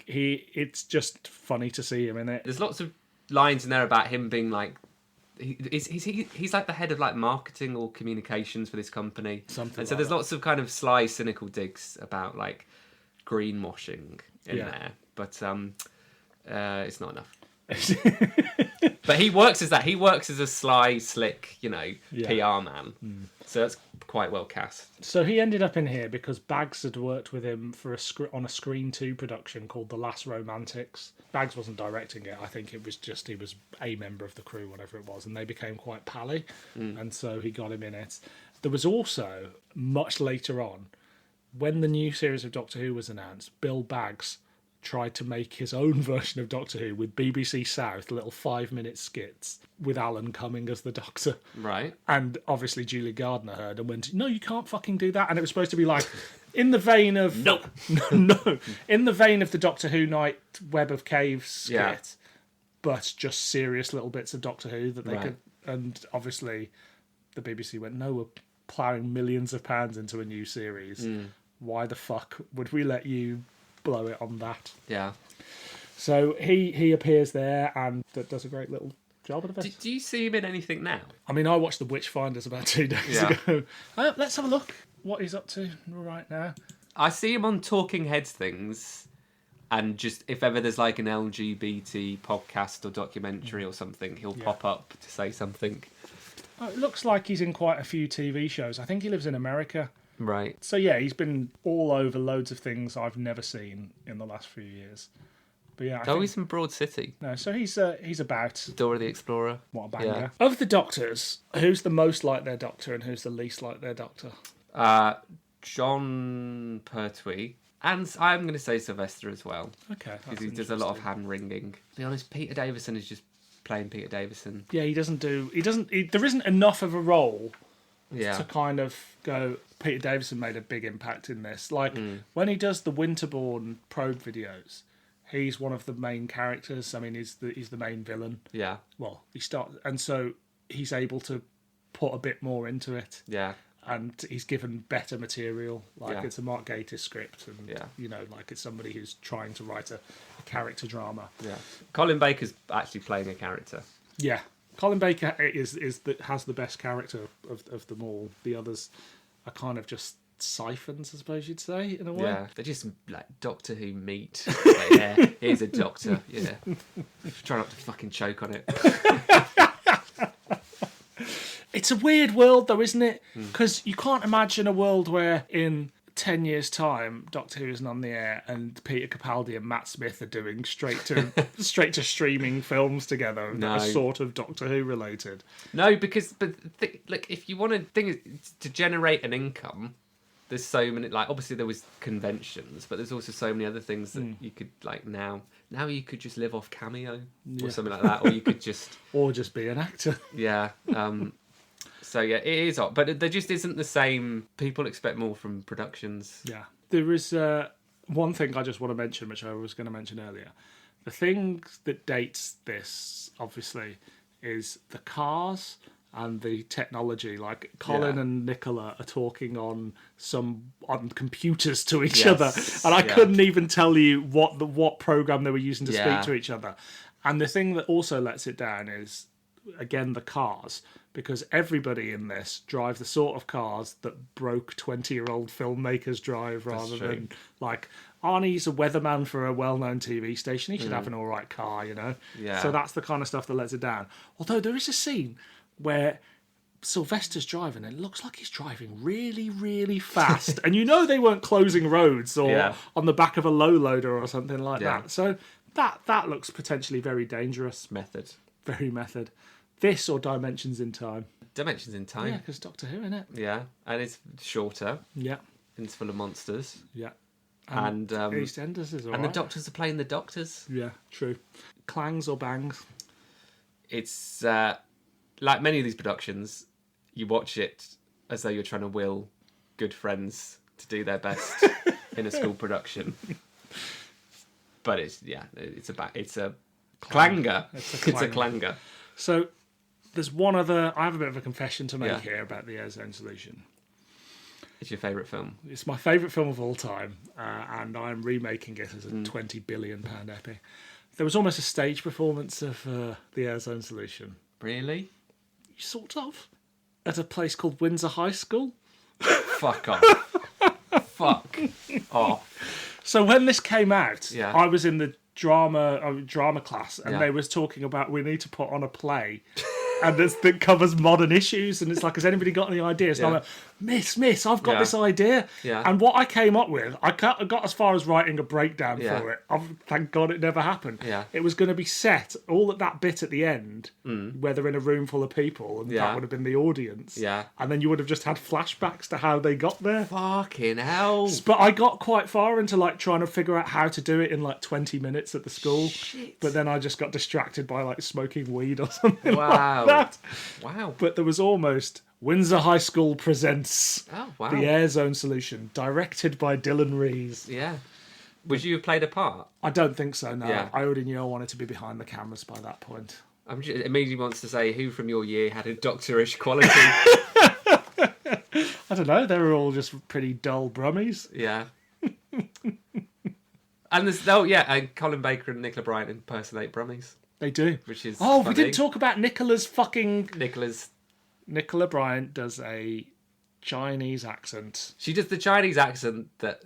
It's just funny to see him in it. There's lots of lines in there about him being like, he's like the head of like marketing or communications for this company. There's lots of kind of sly, cynical digs about like greenwashing in there, but it's not enough. But he works as that. He works as a sly, slick, PR man. So that's quite well cast. So he ended up in here because Baggs had worked with him for on a Screen 2 production called The Last Romantics. Baggs wasn't directing it. I think it was just he was a member of the crew, whatever it was, and they became quite pally, and so he got him in it. There was also, much later on, when the new series of Doctor Who was announced, Bill Baggs tried to make his own version of Doctor Who with BBC South, little 5-minute skits with Alan Cumming as the Doctor. Right. And obviously Julie Gardner heard and went, no, you can't fucking do that. And it was supposed to be like, in the vein of... No, in the vein of the Doctor Who Night Web of Caves skit, but just serious little bits of Doctor Who that they could... And obviously the BBC went, no, we're ploughing millions of pounds into a new series. Why the fuck would we let you blow it on that? Yeah. So he appears there and that does a great little job of it. Do you see him in anything now? I mean, I watched The Witchfinders about 2 days ago. Let's have a look what he's up to right now. I see him on Talking Heads things, and just if ever there's like an LGBT podcast or documentary or something, he'll pop up to say something. Oh, it looks like he's in quite a few TV shows. I think he lives in America. Right. So yeah, he's been all over loads of things I've never seen in the last few years. But yeah, he's in Broad City. No, so he's about Dora the Explorer. What a banger! Yeah. Of the Doctors, who's the most like their Doctor and who's the least like their Doctor? Jon Pertwee, and I'm going to say Sylvester as well. Okay, because he does a lot of hand wringing. To be honest, Peter Davison is just playing Peter Davison. Yeah, he doesn't. There isn't enough of a role to kind of go. Peter Davison made a big impact in this. Like when he does the Winterborn probe videos, he's one of the main characters. I mean, he's the main villain. Yeah. Well, and so he's able to put a bit more into it. Yeah. And he's given better material. Like Yeah. it's a Mark Gatiss script, and Yeah. you know, like it's somebody who's trying to write a character drama. Yeah. Colin Baker's actually playing a character. Yeah, Colin Baker has the best character of them all. The others are kind of just siphons, I suppose you'd say, in a way. Yeah, they're just like Doctor Who meat. Like, yeah, here's a doctor. Yeah, try not to fucking choke on it. It's a weird world, though, isn't it? Because you can't imagine a world where in 10 years' time, Doctor Who isn't on the air, and Peter Capaldi and Matt Smith are doing straight to streaming films together that are sort of Doctor Who related. No, because look, if you want to generate an income, there's so many. Like, obviously there was conventions, but there's also so many other things that you could like now. Now you could just live off Cameo or something like that, or you could just be an actor. Yeah. So yeah, it is odd, but there just isn't the same. People expect more from productions. Yeah, there is one thing I just want to mention, which I was going to mention earlier. The thing that dates this, obviously, is the cars and the technology. Like Colin and Nicola are talking on computers to each other, and I couldn't even tell you what program they were using to speak to each other. And the thing that also lets it down is, again, the cars, because everybody in this drive the sort of cars that broke 20-year-old filmmakers drive, rather than like Arnie's a weatherman for a well-known TV station. He should have an all right car, you know. Yeah. So that's the kind of stuff that lets it down. Although there is a scene where Sylvester's driving and it looks like he's driving really, really fast, and you know they weren't closing roads or on the back of a low loader or something like that. So that looks potentially very dangerous. Very method. This or Dimensions in Time? Dimensions in Time. Yeah, because Doctor Who, innit? Yeah, and it's shorter. Yeah. And it's full of monsters. Yeah. And EastEnders is all and right. the Doctors are playing the Doctors. Yeah, true. Clangs or bangs? It's like many of these productions, you watch it as though you're trying to will good friends to do their best in a school production. But it's a clanger. It's a clanger. So there's one other. I have a bit of a confession to make here about the Airzone Solution. It's your favourite film. It's my favourite film of all time, and I'm remaking it as a £20 billion epic. There was almost a stage performance of the Airzone Solution. Really? Sort of. At a place called Windsor High School. Fuck off. Fuck off. So when this came out, Yeah. I was in the drama class, and they was talking about we need to put on a play and that covers modern issues, and it's like, has anybody got any ideas? And I'm like, Miss, I've got this idea. Yeah. And what I came up with, I got as far as writing a breakdown for it. Thank God it never happened. Yeah. It was going to be set, all at that bit at the end, where they're in a room full of people, and that would have been the audience. Yeah. And then you would have just had flashbacks to how they got there. Fucking hell. But I got quite far into like trying to figure out how to do it in like 20 minutes at the school. Shit. But then I just got distracted by like smoking weed or something Wow. like that. Wow. But there was almost Windsor High School presents Oh, wow. the Airzone Solution, directed by Dylan Rees. Yeah. Would you have played a part? I don't think so, no. Yeah. I already knew I wanted to be behind the cameras by that point. It immediately wants to say who from your year had a doctorish quality. I don't know, they were all just pretty dull brummies. Yeah. And and Colin Baker and Nicola Bryant impersonate Brummies, They do. which is We funny. didn't talk about Nicola's fucking... Nicola's. Nicola Bryant does a Chinese accent. She does the Chinese accent that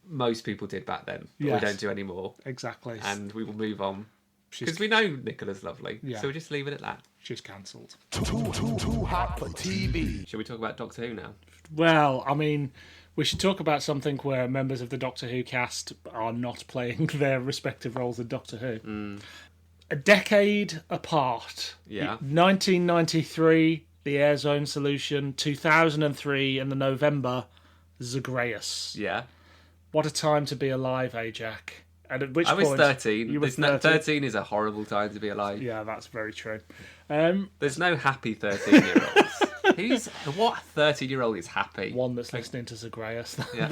most people did back then, but Yes. we don't do anymore. Exactly. And we will move on. She's Because we know Nicola's lovely, Yeah. so we'll just leave it at that. she's cancelled. Too hot for TV. Shall we talk about Doctor Who now? Well, I mean, we should talk about something where members of the Doctor Who cast are not playing their respective roles in Doctor Who. A decade apart. Yeah. 1993, the Airzone Solution. 2003, in the November, Zagreus. Yeah. What a time to be alive, Ajak. And at which I was point... 13. You were 13. 13. 13 is a horrible time to be alive. Yeah, that's very true. There's no happy 13-year-olds. What 30-year-old is happy? One that's listening to Zagreus. Yeah.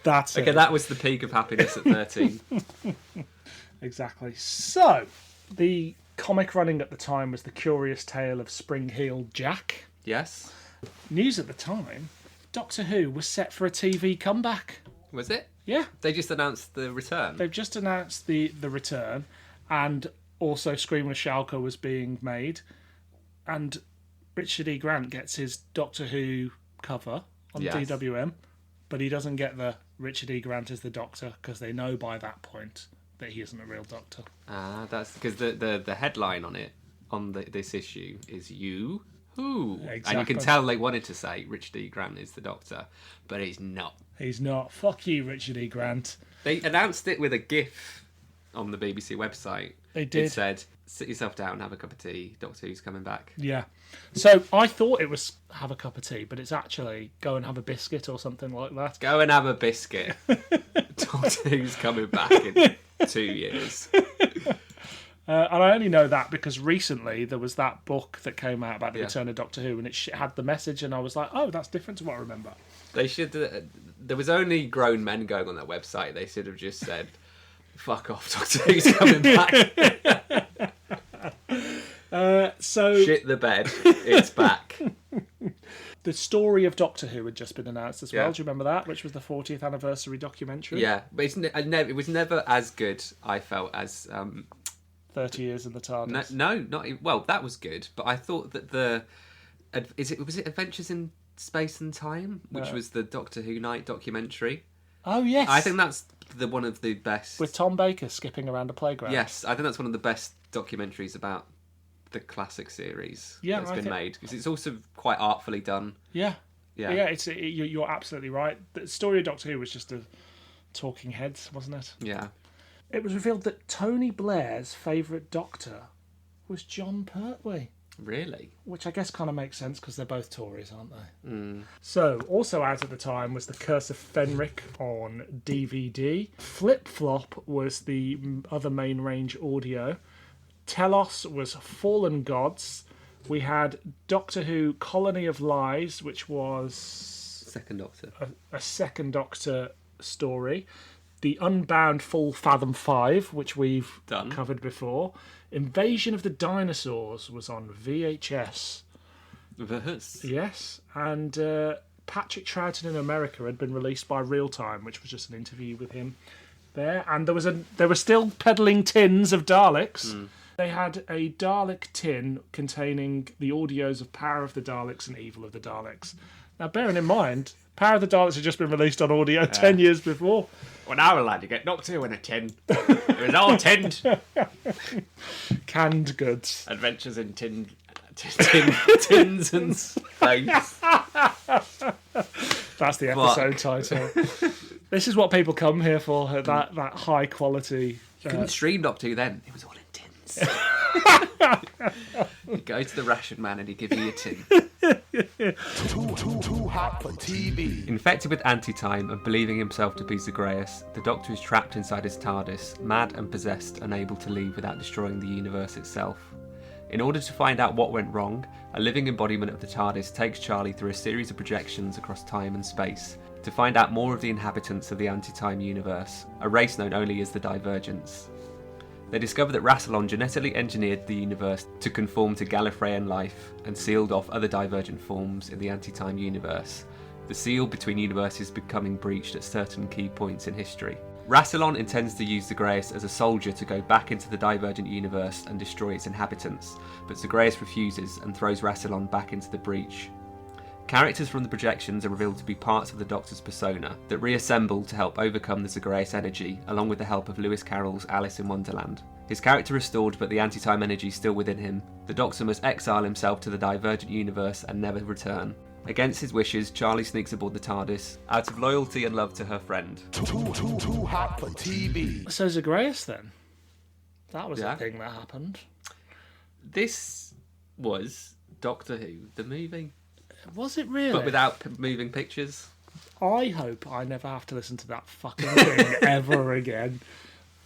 That's Okay, it. that was the peak of happiness at 13. Exactly. So, the comic running at the time was The Curious Tale of Spring-Heeled Jack. Yes. News at the time, Doctor Who was set for a TV comeback. Was it? Yeah. They just announced the return. They've just announced the return, and also Scream with Shalka was being made, and Richard E. Grant gets his Doctor Who cover on Yes. DWM, but he doesn't get the Richard E. Grant as the Doctor, because they know by that point that he isn't a real Doctor. Ah, that's because the headline on it, on this issue, is You Who. Exactly. And you can tell they wanted to say Richard E. Grant is the Doctor, but he's not. He's not. Fuck you, Richard E. Grant. They announced it with a GIF on the BBC website. They did. It said, sit yourself down, have a cup of tea, Doctor Who's coming back. Yeah. So I thought it was have a cup of tea, but it's actually go and have a biscuit or something like that. Go and have a biscuit. Doctor Who's coming back in 2 years. And I only know that because recently there was that book that came out about the Yeah. return of Doctor Who, and it had the message, and I was like, oh, that's different to what I remember. They should. There was only grown men going on that website. They should have just said, "Fuck off, Doctor Who's coming back." So Shit the bed. It's back. the story of Doctor Who had just been announced as well. Yeah. Do you remember that? Which was the 40th anniversary documentary. Yeah, but it was never as good. I felt as 30 years in the TARDIS. well, that was good. But I thought that was it Adventures in Space and Time, which was the Doctor Who night documentary. Oh, yes. I think that's one of the best. With Tom Baker skipping around a playground. Yes, I think that's one of the best documentaries about the classic series that's been made, because it's also quite artfully done. Yeah. Yeah. Yeah, you're absolutely right. The story of Doctor Who was just a talking heads, wasn't it? Yeah. It was revealed that Tony Blair's favourite Doctor was Jon Pertwee. Really? Which I guess kind of makes sense because they're both Tories, aren't they? Mm. So, also out at the time was The Curse of Fenric on DVD. Flip Flop was the other main range audio. Telos was Fallen Gods. We had Doctor Who Colony of Lies, which was Second Doctor. a second Doctor story. The Unbound Full Fathom 5, which we've covered before. Invasion of the Dinosaurs was on VHS. Yes, and Patrick Troughton in America had been released by Real Time, which was just an interview with him there. And they were still peddling tins of Daleks. Mm. They had a Dalek tin containing the audios of Power of the Daleks and Evil of the Daleks. Now, bearing in mind, Power of the Daleks had just been released on audio 10 years before. When I was a lad, you get Doctor Who in a tin. It was all tinned. Canned goods. Adventures in tins and space. That's the episode title. This is what people come here for, that high quality. You couldn't stream Doctor Who then. It was all in tins. You go to the ration man and he gives you a tin. Too hot for TV. Infected with anti-time and believing himself to be Zagreus, the Doctor is trapped inside his TARDIS, mad and possessed, unable to leave without destroying the universe itself. In order to find out what went wrong, a living embodiment of the TARDIS takes Charlie through a series of projections across time and space to find out more of the inhabitants of the anti-time universe, a race known only as the Divergents. They discover that Rassilon genetically engineered the universe to conform to Gallifreyan life and sealed off other divergent forms in the anti-time universe, the seal between universes becoming breached at certain key points in history. Rassilon intends to use Zagreus as a soldier to go back into the divergent universe and destroy its inhabitants, but Zagreus refuses and throws Rassilon back into the breach. Characters from the projections are revealed to be parts of the Doctor's persona that reassemble to help overcome the Zagreus energy, along with the help of Lewis Carroll's Alice in Wonderland. His character restored, but the anti-time energy still within him. The Doctor must exile himself to the divergent universe and never return. Against his wishes, Charlie sneaks aboard the TARDIS, out of loyalty and love to her friend. Too hot for TV. So Zagreus then? That was a thing that happened. This was Doctor Who, the movie. Was it really? But without moving pictures. I hope I never have to listen to that fucking thing ever again.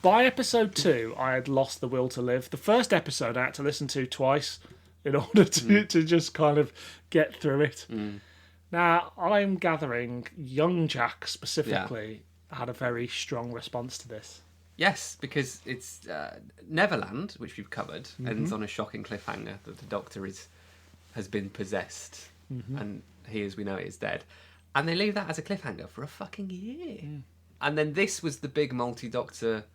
By episode 2, I had lost the will to live. The first episode I had to listen to twice in order to just kind of get through it. Now, I'm gathering young Jack specifically had a very strong response to this. Yes, because it's Neverland, which we've covered, ends on a shocking cliffhanger that the Doctor has been possessed, and he, as we know it, is dead. And they leave that as a cliffhanger for a fucking year. And then this was the big multi-Doctor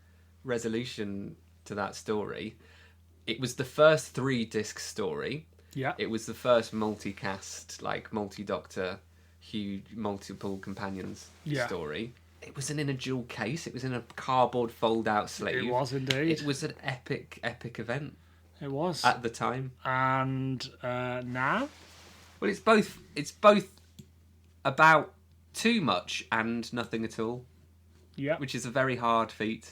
resolution to that story. It was the first 3-disc story. Yeah. It was the first multicast, like multi-Doctor, huge, multiple companions story. It was in a jewel case. It was in a cardboard fold-out sleeve. It was indeed. It was an epic event. It was at the time. And now, well, it's both about too much and nothing at all. Yeah, which is a very hard feat.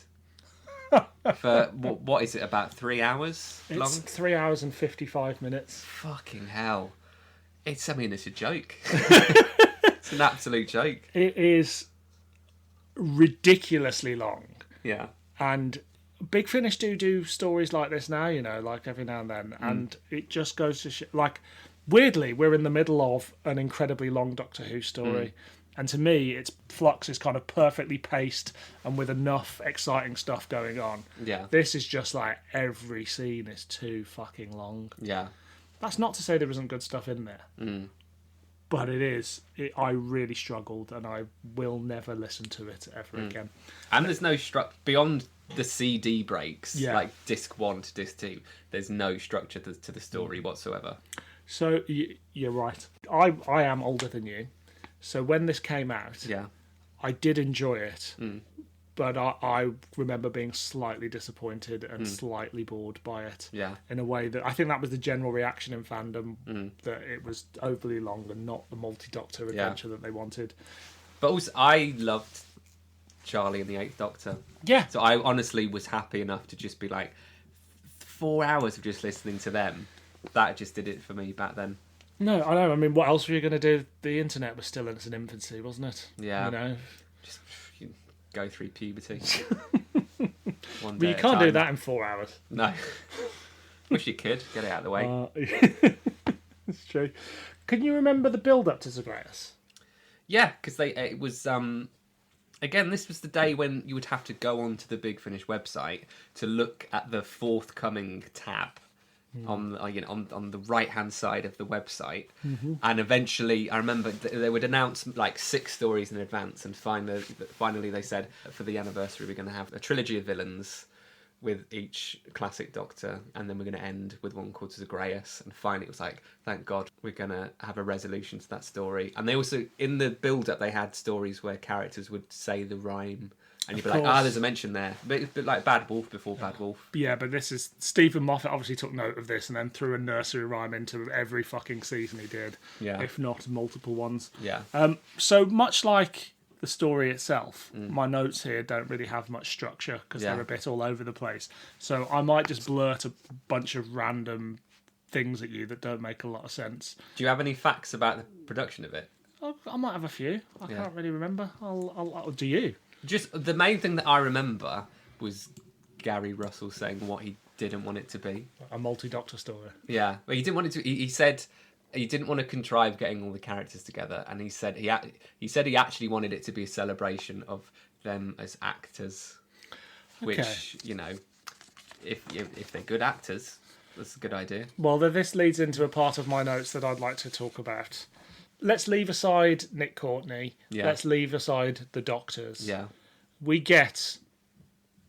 For what is it? About 3 hours long? It's 3 hours and 55 minutes. Fucking hell! It's a joke. It's an absolute joke. It is ridiculously long. Yeah. And Big Finish do stories like this now, like every now and then. And it just goes to like, weirdly, we're in the middle of an incredibly long Doctor Who story. And to me, its flux is kind of perfectly paced and with enough exciting stuff going on. Yeah. This is just like every scene is too fucking long. Yeah. That's not to say there isn't good stuff in there. But it is. I really struggled, and I will never listen to it ever again. And there's no structure beyond the CD breaks, Yeah. like disc 1 to disc 2. There's no structure to the story whatsoever. So you're right. I am older than you, so when this came out, I did enjoy it. But I remember being slightly disappointed and slightly bored by it. Yeah. In a way that I think that was the general reaction in fandom, that it was overly long and not the multi-Doctor adventure that they wanted. But also, I loved Charlie and the Eighth Doctor. Yeah. So I honestly was happy enough to just be like, 4 hours of just listening to them. That just did it for me back then. No, I know. I mean, what else were you going to do? The internet was still in its infancy, wasn't it? Yeah. Just go through puberty. But you can't do that in 4 hours. No. Wish you could. Get it out of the way. It's true. Can you remember the build-up to Zagreus? Yeah, because it was... Again, this was the day when you would have to go onto the Big Finish website to look at the forthcoming tab on the right-hand side of the website. And eventually, I remember they would announce like 6 stories in advance, and finally they said, for the anniversary, we're going to have a trilogy of villains with each classic Doctor, and then we're going to end with one called Zagreus. And finally it was like, thank God, we're going to have a resolution to that story. And they also, in the build-up, they had stories where characters would say the rhyme, and you'd be like, there's a mention there. But it's a bit like Bad Wolf before Bad Wolf. Yeah, but this is... Stephen Moffat obviously took note of this and then threw a nursery rhyme into every fucking season he did. Yeah. If not multiple ones. Yeah. So much like the story itself, my notes here don't really have much structure because they're a bit all over the place. So I might just blurt a bunch of random things at you that don't make a lot of sense. Do you have any facts about the production of it? I might have a few. I can't really remember. I'll do you? Just the main thing that I remember was Gary Russell saying what he didn't want it to be. A multi-Doctor story. Yeah, well, he didn't want it to. He said he didn't want to contrive getting all the characters together, and he said he actually wanted it to be a celebration of them as actors. Okay. Which, if they're good actors, that's a good idea. Well, this leads into a part of my notes that I'd like to talk about. Let's leave aside Nick Courtney. Yeah. Let's leave aside the Doctors. Yeah. We get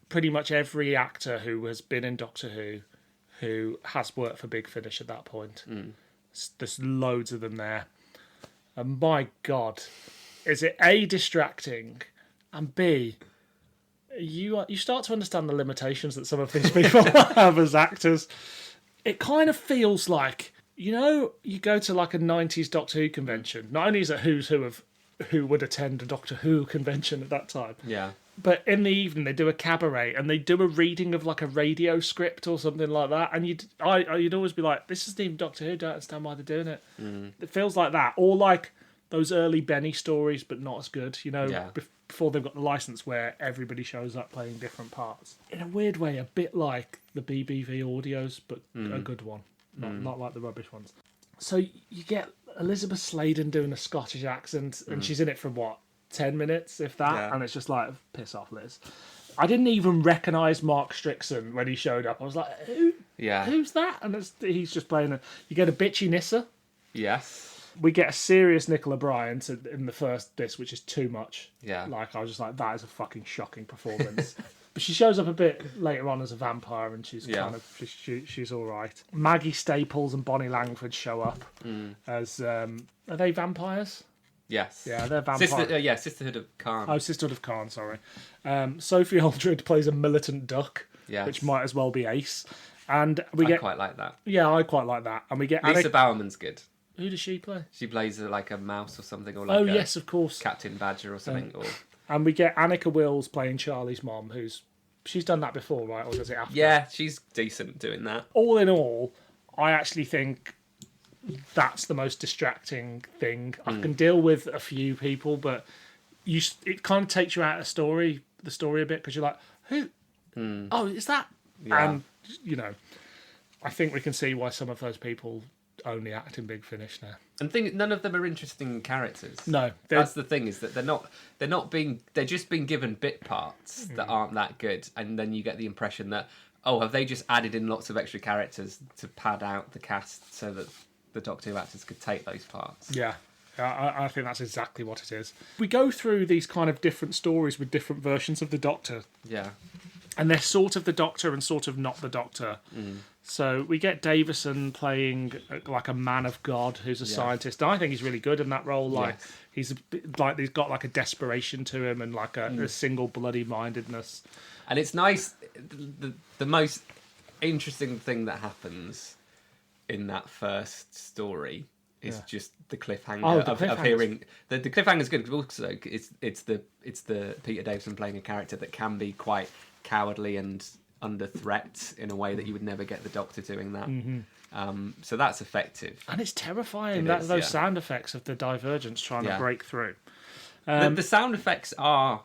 pretty much every actor who has been in Doctor who has worked for Big Finish at that point. There's loads of them there. And my God, is it A, distracting, and B, you start to understand the limitations that some of these people have as actors. It kind of feels like, you go to like a 90s Doctor Who convention. Not only is it who's who of who would attend a Doctor Who convention at that time. Yeah. But in the evening, they do a cabaret and they do a reading of like a radio script or something like that. And you'd always be like, this isn't even Doctor Who, don't understand why they're doing it. It feels like that. Or like those early Benny stories, but not as good, before they've got the license where everybody shows up playing different parts. In a weird way, a bit like the BBV audios, but a good one. not like the rubbish ones. So you get Elizabeth Sladen doing a Scottish accent, and she's in it for, 10 minutes, if that? Yeah. And it's just like, piss off, Liz. I didn't even recognise Mark Strickson when he showed up. I was like, who's that? And he's just playing you get a bitchy Nissa. Yes. We get a serious Nicola Bryant in the first disc, which is too much. Yeah. Like, I was just like, that is a fucking shocking performance. But she shows up a bit later on as a vampire, and she's kind of she's all right. Maggie Staples and Bonnie Langford show up as are they vampires? Yes. Yeah, they're vampires. Sisterhood of Khan. Oh, Sisterhood of Khan. Sorry. Sophie Aldred plays a militant duck, which might as well be Ace. And I quite like that. Yeah, I quite like that. And we get Lisa Bowerman's good. Who does she play? She plays like a mouse or something, or like yes, of course, Captain Badger or something. And we get Annika Wills playing Charlie's mom, she's done that before, right? Or does it after? Yeah, she's decent doing that. All in all, I actually think that's the most distracting thing. I can deal with a few people, but it kind of takes you out of the story a bit, because you're like, who? Oh, is that? Yeah. And, I think we can see why some of those people only act in Big Finish now. And none of them are interesting characters. No, that's the thing, is that they're just being given bit parts that aren't that good, and then you get the impression that, have they just added in lots of extra characters to pad out the cast so that the Doctor Who actors could take those parts? Yeah. I think that's exactly what it is. We go through these kind of different stories with different versions of the Doctor. Yeah. And they're sort of the Doctor and sort of not the Doctor. So we get Davison playing like a man of God who's a scientist. And I think he's really good in that role. Like he's got like a desperation to him, and like a single bloody mindedness. And it's nice. The most interesting thing that happens in that first story is just the cliffhanger of hearing the cliffhanger's good, because also it's the Peter Davison playing a character that can be quite cowardly and under threat in a way that you would never get the Doctor doing that. So that's effective, and it's terrifying. Those sound effects of the divergence trying to break through. The sound effects are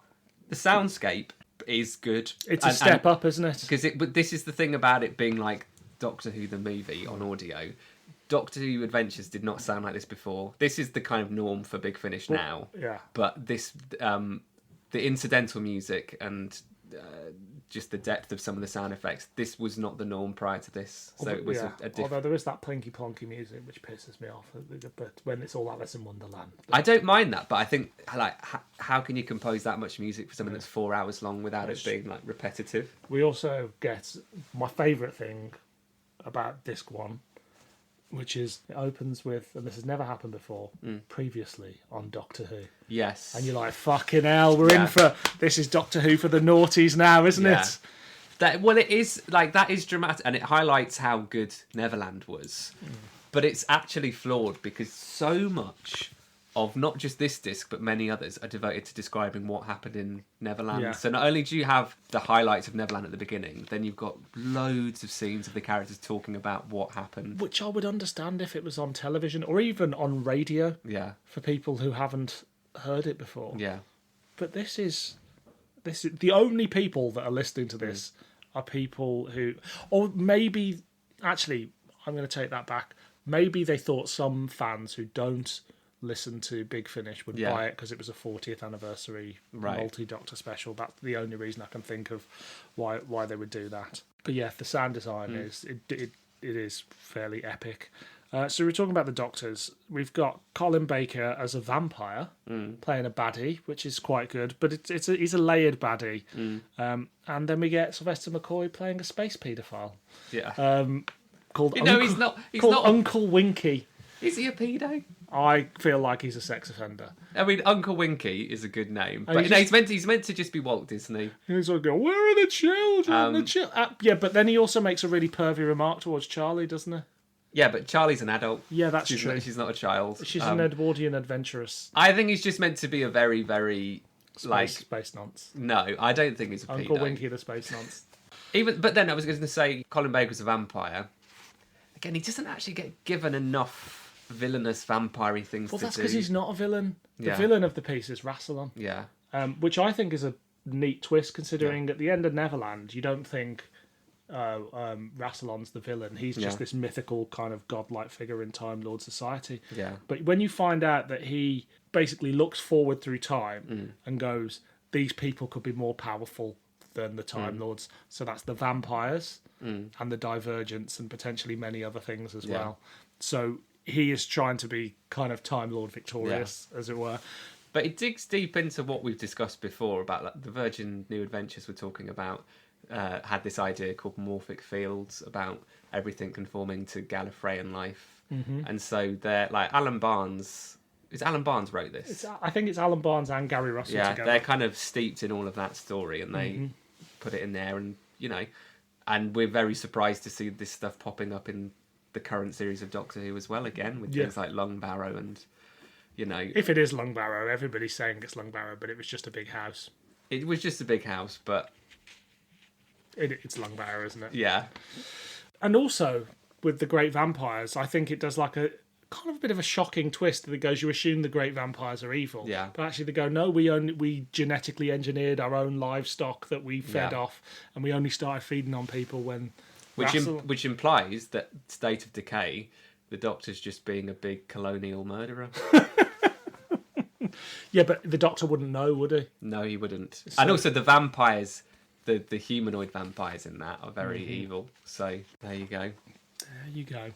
the soundscape is good. It's a step up, isn't it? But this is the thing about it being like Doctor Who the movie on audio. Doctor Who Adventures did not sound like this before. This is the kind of norm for Big Finish now. Yeah. But this, the incidental music and just the depth of some of the sound effects, this was not the norm prior to this. So it was a different... Although there is that plinky plonky music which pisses me off, but when it's all Alice in Wonderland. I don't mind that, but I think how can you compose that much music for something that's 4 hours long without it being like repetitive? We also get my favourite thing about disc 1, which is it opens with, and this has never happened before, previously on Doctor Who. Yes. And you're like, fucking hell, we're in for, this is Doctor Who for the noughties now, isn't it? It is, like, that is dramatic, and it highlights how good Neverland was. But it's actually flawed, because so much of not just this disc, but many others are devoted to describing what happened in Neverland. Yeah. So not only do you have the highlights of Neverland at the beginning, then you've got loads of scenes of the characters talking about what happened. Which I would understand if it was on television or even on radio. Yeah. For people who haven't heard it before. Yeah. But this is the only people that are listening to this are people who, or maybe, actually, I'm going to take that back. Maybe they thought some fans who don't listen to Big Finish would buy it because it was a 40th anniversary multi-Doctor special. That's the only reason I can think of why they would do that. But yeah, the sound design is it is fairly epic. So we're talking about the Doctors. We've got Colin Baker as a vampire playing a baddie, which is quite good, but he's a layered baddie. And then we get Sylvester McCoy playing a space paedophile. Yeah. Called he's not Uncle Winky. Is he a pedo? I feel like he's a sex offender. I mean, Uncle Winky is a good name, but he's meant to just be Walt Disney. He's like, "Where are the children?" Yeah, but then he also makes a really pervy remark towards Charlie, doesn't he? Yeah, but Charlie's an adult. Yeah, that's true. She's not a child. She's an Edwardian adventuress. I think he's just meant to be a very, very space nonce. No, I don't think he's a Uncle pedo. Winky the space nonce. But then I was going to say Colin Baker's a vampire. Again, he doesn't actually get given enough villainous vampire-y things to do. Well, that's because he's not a villain. The villain of the piece is Rassilon. Yeah. Which I think is a neat twist, considering at the end of Neverland, you don't think Rassilon's the villain. He's Yeah. just this mythical kind of godlike figure in Time Lord society. Yeah. But when you find out that he basically looks forward through time and goes, these people could be more powerful than the Time Lords. So that's the vampires and the Divergents and potentially many other things as well. So he is trying to be kind of Time Lord victorious, as it were. But it digs deep into what we've discussed before about like, the Virgin New Adventures we're talking about. Had this idea called morphic fields about everything conforming to Gallifreyan life. And so they're like Alan Barnes. Is Alan Barnes wrote this? I think it's Alan Barnes and Gary Russell together. They're kind of steeped in all of that story, and they put it in there, and and we're very surprised to see this stuff popping up in the current series of Doctor Who as well again with things like Longbarrow and if it is Longbarrow, everybody's saying it's Longbarrow, but it was just a big house. It was just a big house, but it's Longbarrow, isn't it? Yeah. And also with the Great Vampires, I think it does like a kind of a bit of a shocking twist that goes, you assume the Great Vampires are evil, but actually they go, no, we genetically engineered our own livestock that we fed off, and we only started feeding on people when which implies that State of Decay, the Doctor's just being a big colonial murderer. Yeah, but the Doctor wouldn't know, would he? No, he wouldn't. And also the vampires, the humanoid vampires in that are very evil. So there you go. There you go.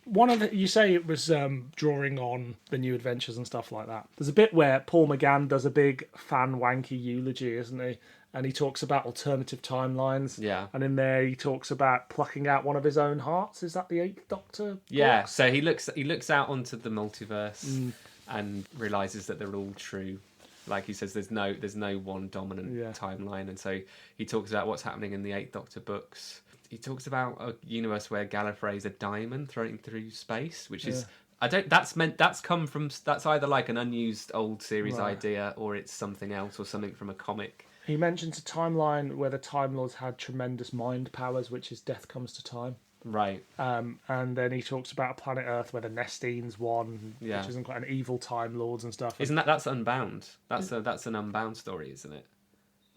One of the, you say it was drawing on the New Adventures and stuff like that. There's a bit where Paul McGann does a big fan wanky eulogy, isn't he? And he talks about alternative timelines. Yeah. And in there he talks about plucking out one of his own hearts. Is that the Eighth Doctor? Yeah. Box? So he looks out onto the multiverse and realizes that they're all true. Like he says, there's no one dominant timeline, and so he talks about what's happening in the Eighth Doctor books. He talks about a universe where Gallifrey is a diamond floating through space, which is that's either like an unused old series idea, or it's something else, or something from a comic. He mentions a timeline where the Time Lords had tremendous mind powers, which is death comes to time. Right. And then he talks about a planet Earth where the Nestines won, which isn't quite an evil Time Lords and stuff. Isn't that's Unbound? That's an Unbound story, isn't it?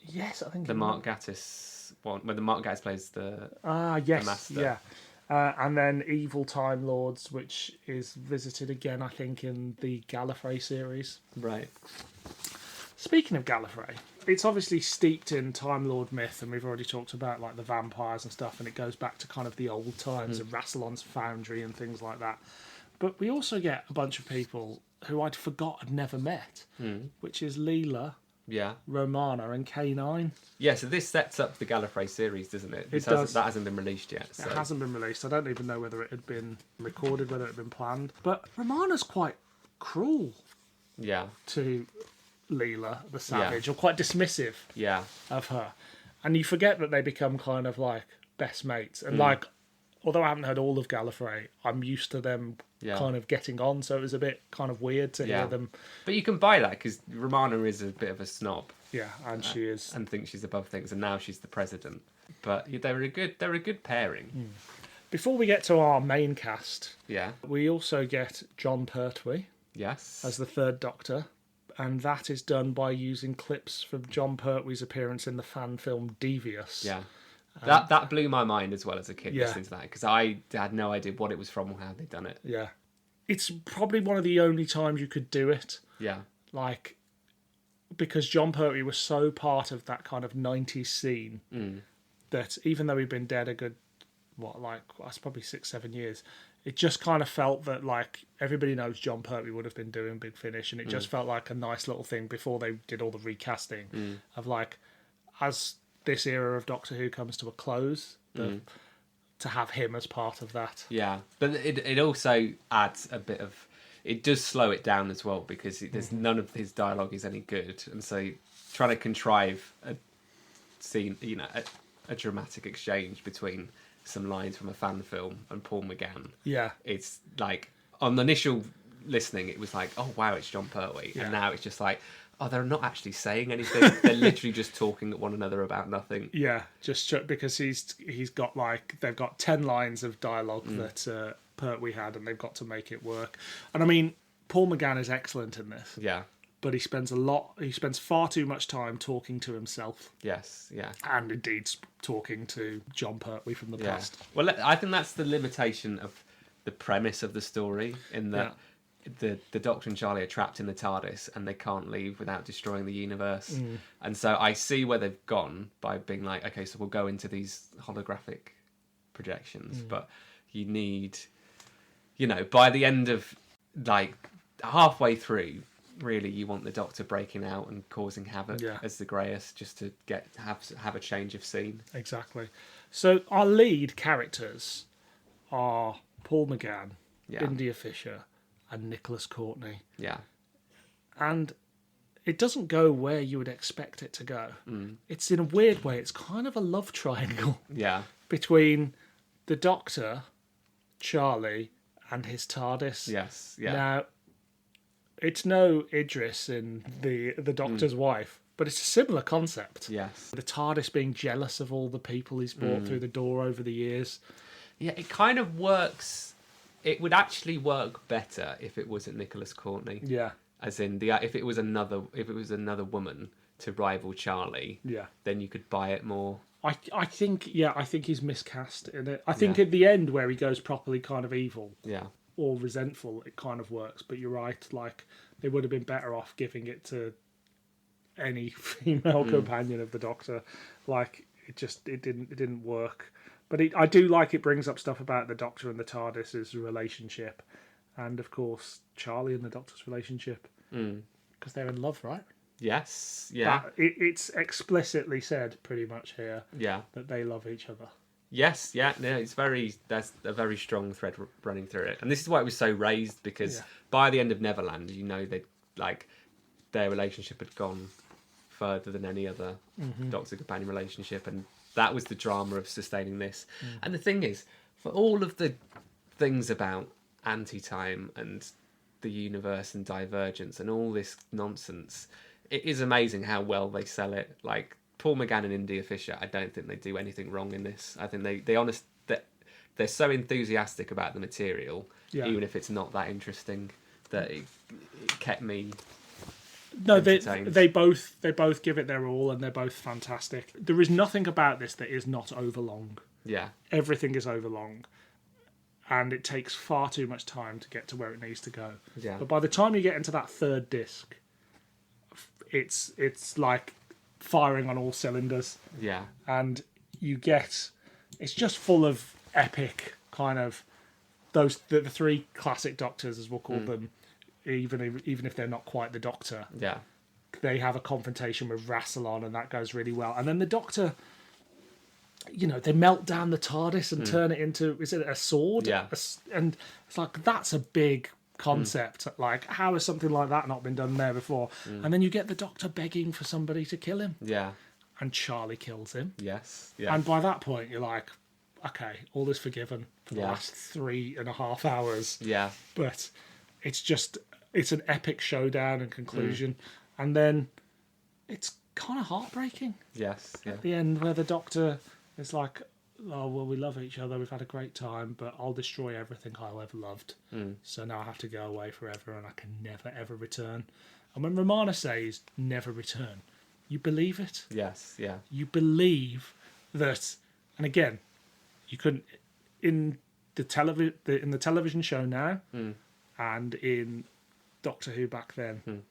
Yes, I think the Mark Gatiss one, where the Mark Gatiss plays the Master. Yeah. And then Evil Time Lords, which is visited again, I think, in the Gallifrey series. Right. Speaking of Gallifrey, it's obviously steeped in Time Lord myth, and we've already talked about like the vampires and stuff, and it goes back to kind of the old times of Rassilon's foundry and things like that. But we also get a bunch of people who I'd forgot I'd never met, which is Leela, Romana, and K9. Yeah, so this sets up the Gallifrey series, doesn't it? That hasn't been released yet. So. It hasn't been released. I don't even know whether it had been recorded, whether it had been planned. But Romana's quite cruel to Leela, the Savage, or quite dismissive of her. And you forget that they become kind of like best mates. And like, although I haven't heard all of Gallifrey, I'm used to them kind of getting on, so it was a bit kind of weird to hear them. But you can buy that, because Romana is a bit of a snob. Yeah, and she is. And thinks she's above things, and now she's the president. But they're a good pairing. Before we get to our main cast, Yeah. we also get Jon Pertwee Yes. as the Third Doctor. And that is done by using clips from Jon Pertwee's appearance in the fan film Devious. Yeah. That blew my mind as well as a kid listening to that, because I had no idea what it was from or how they'd done it. Yeah. It's probably one of the only times you could do it. Yeah. Like, because Jon Pertwee was so part of that kind of 90s scene that even though he'd been dead a good, that's probably 6-7 years, it just kind of felt that, like, everybody knows Jon Pertwee would have been doing Big Finish, and it just felt like a nice little thing before they did all the recasting of, like, as this era of Doctor Who comes to a close, to have him as part of that. Yeah, but it also adds a bit of... It does slow it down as well, because there's none of his dialogue is any good, and so trying to contrive a scene, a dramatic exchange between some lines from a fan film and Paul McGann. Yeah. It's like, on the initial listening, it was like, oh wow, it's Jon Pertwee. Yeah. And now it's just like, oh, they're not actually saying anything. They're literally just talking at one another about nothing. Yeah, just because he's got like, they've got 10 lines of dialogue that Pertwee had, and they've got to make it work. And I mean, Paul McGann is excellent in this. Yeah. but he spends far too much time talking to himself. Yes, yeah. And indeed talking to Jon Pertwee from the past. Well, I think that's the limitation of the premise of the story, in that the Doctor and Charlie are trapped in the TARDIS and they can't leave without destroying the universe. And so I see where they've gone by being like, okay, so we'll go into these holographic projections, but you need, by the end of, like, halfway through, really, you want the Doctor breaking out and causing havoc as Zagreus, just to have a change of scene. Exactly. So our lead characters are Paul McGann, India Fisher, and Nicholas Courtney. Yeah. And it doesn't go where you would expect it to go. It's, in a weird way, it's kind of a love triangle. Yeah. Between the Doctor, Charlie, and his TARDIS. Yes, yeah. Now, it's no Idris in the Doctor's wife, but it's a similar concept. Yes. The TARDIS being jealous of all the people he's brought through the door over the years. Yeah, it kind of works. It would actually work better if it wasn't Nicholas Courtney. Yeah. As in, if it was another woman to rival Charlie, then you could buy it more. I think he's miscast in it. I think at the end where he goes properly kind of evil, or resentful, it kind of works. But you're right, like, they would have been better off giving it to any female companion of the Doctor. Like, it didn't work. But I do like it brings up stuff about the Doctor and the TARDIS's relationship, and of course Charlie and the Doctor's relationship, because they're in love, right? Yes, yeah. It's explicitly said pretty much here, that they love each other. Yes, yeah. No, that's a very strong thread running through it, and this is why it was so raised, because by the end of Neverland, their relationship had gone further than any other Doctor companion relationship, and that was the drama of sustaining this. And the thing is, for all of the things about anti-time and the universe and divergence and all this nonsense, it is amazing how well they sell it. Like, Paul McGann and India Fisher, I don't think they do anything wrong in this. I think they're so enthusiastic about the material, even if it's not that interesting, that it kept me... No, they both give it their all, and they're both fantastic. There is nothing about this that is not overlong. Yeah. Everything is overlong, and it takes far too much time to get to where it needs to go. Yeah. But by the time you get into that third disc, it's like firing on all cylinders. Yeah. And it's just full of epic kind of the three classic Doctors, as we'll call them. Even if they're not quite the Doctor, they have a confrontation with Rassilon, and that goes really well. And then the Doctor, they melt down the TARDIS and turn it into, is it a sword? Yeah. And it's like, that's a big concept. Like, how has something like that not been done there before? And then you get the Doctor begging for somebody to kill him. Yeah. And Charlie kills him. Yes. Yeah. And by that point, you're like, okay, all is forgiven for the last 3.5 hours. Yeah. But it's an epic showdown and conclusion. And then it's kind of heartbreaking. Yes, yeah. At the end, where the Doctor is like, oh, well, we love each other, we've had a great time, but I'll destroy everything I ever loved. So now I have to go away forever, and I can never, ever return. And when Romana says, never return, you believe it. Yes, yeah. You believe that, and again, you couldn't, in the television show now, and in Doctor Who back then,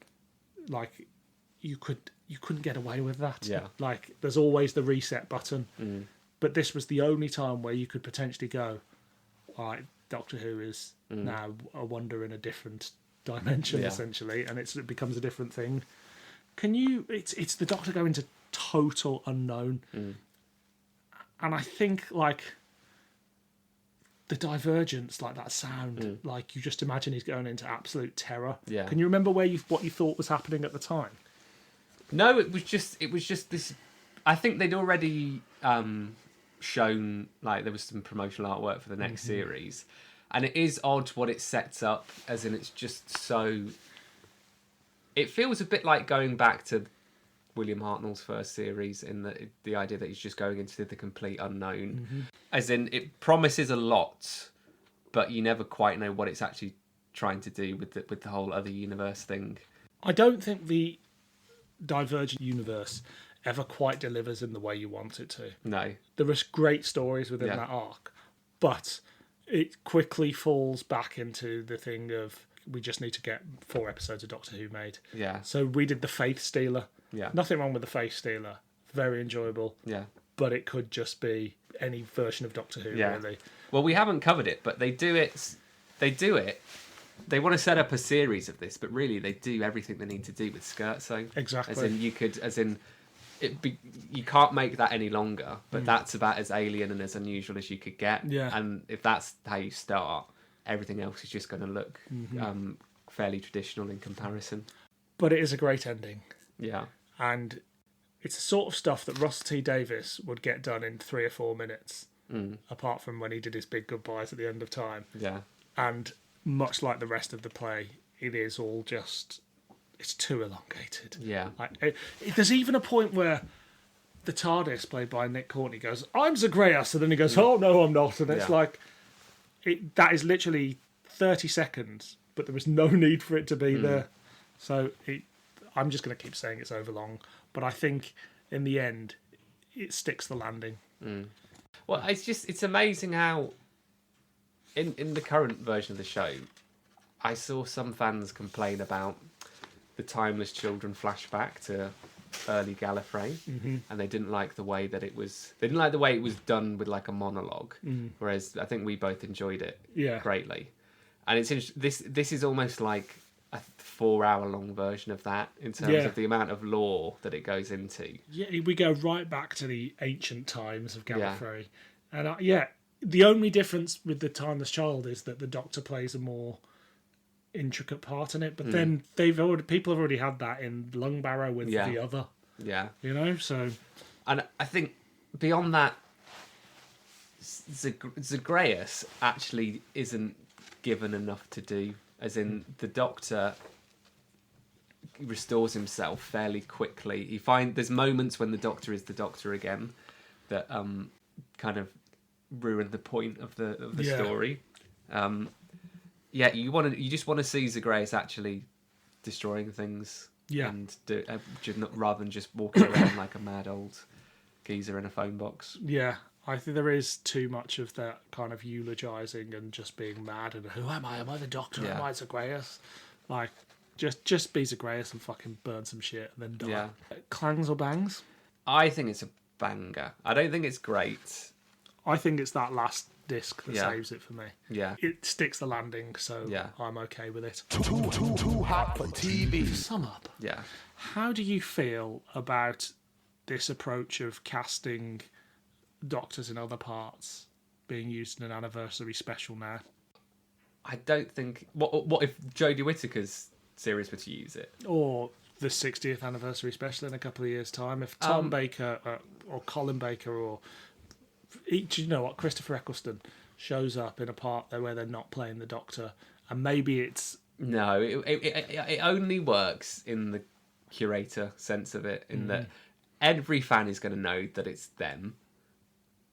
like, you couldn't get away with that. Yeah. Like, there's always the reset button. But this was the only time where you could potentially go, all right, Doctor Who is now a wonder in a different dimension, essentially, and it becomes a different thing. It's the Doctor going into total unknown. And I think, like, the divergence, like that sound, like, you just imagine he's going into absolute terror. Yeah. Can you remember what you thought was happening at the time? No, it was just this. I think they'd already shown, like, there was some promotional artwork for the next series, and it is odd what it sets up, as in it's just so. It feels a bit like going back to William Hartnell's first series, in the idea that he's just going into the complete unknown. As in, it promises a lot, but you never quite know what it's actually trying to do with the whole other universe thing. I don't think the Divergent universe ever quite delivers in the way you want it to. No. There are great stories within that arc, but it quickly falls back into the thing of we just need to get 4 episodes of Doctor Who made. Yeah. So we did the Faith Stealer. Yeah. Nothing wrong with the Faith Stealer. Very enjoyable. Yeah. But it could just be any version of Doctor Who, really. Well, we haven't covered it, but they do it. They want to set up a series of this, but really they do everything they need to do with Scherzo. Exactly. You can't make that any longer, but that's about as alien and as unusual as you could get. Yeah. And if that's how you start, everything else is just going to look fairly traditional in comparison. But it is a great ending. Yeah. And it's the sort of stuff that Russell T Davies would get done in 3 or 4 minutes, apart from when he did his big goodbyes at the end of time. Yeah. And much like the rest of the play, it is all just... It's too elongated. Yeah. There's even a point where the TARDIS, played by Nick Courtney, goes, "I'm Zagreus," and then he goes, "Oh, no, I'm not." And it's like... that is literally 30 seconds, but there was no need for it to be there. So I'm just going to keep saying it's overlong, but I think in the end, it sticks the landing. Well, it's amazing how in the current version of the show, I saw some fans complain about the Timeless Children flashback to early Gallifrey, and they didn't like the way that it was. They didn't like the way it was done with like a monologue, whereas I think we both enjoyed it greatly. And it's this is almost like a 4-hour-long version of that in terms of the amount of lore that it goes into. Yeah, we go right back to the ancient times of Gallifrey, and the only difference with the Timeless Child is that the Doctor plays a more intricate part in it, but then people have already had that in Lungbarrow with the other. Yeah. So... And I think beyond that, Zagreus actually isn't given enough to do, as in the Doctor restores himself fairly quickly. There's moments when the Doctor is the Doctor again that kind of ruin the point of the story. You just want to see Zagreus actually destroying things, and rather than just walking around like a mad old geezer in a phone box. Yeah, I think there is too much of that kind of eulogising and just being mad and who am I? Am I the Doctor? Am I Zagreus? Like, just be Zagreus and fucking burn some shit and then die. Yeah. Clangs or bangs? I think it's a banger. I don't think it's great. I think it's that last disc that saves it for me. Yeah. It sticks the landing, so I'm okay with it. Too hot for TV. Sum up. Yeah. How do you feel about this approach of casting Doctors in other parts being used in an anniversary special now? I don't think... What if Jodie Whittaker's series were to use it? Or the 60th anniversary special in a couple of years' time? If Tom Baker or Colin Baker or... Christopher Eccleston shows up in a part where they're not playing the Doctor, and maybe it's... No, it only works in the curator sense of it, in that every fan is going to know that it's them.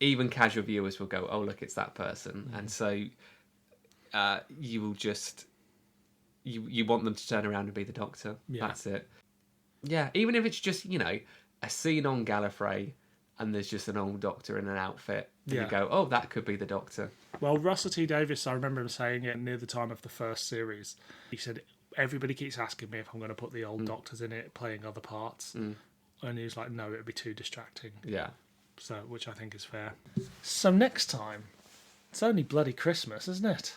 Even casual viewers will go, "Oh, look, it's that person," and so you will just you want them to turn around and be the Doctor. Yeah. That's it. Yeah, even if it's just a scene on Gallifrey and there's just an old Doctor in an outfit, and you go, "Oh, that could be the Doctor." Well, Russell T Davies, I remember him saying it near the time of the first series. He said, "Everybody keeps asking me if I'm going to put the old Doctors in it, playing other parts," and he was like, "No, it would be too distracting." Yeah. So, which I think is fair. So next time, it's only bloody Christmas, isn't it?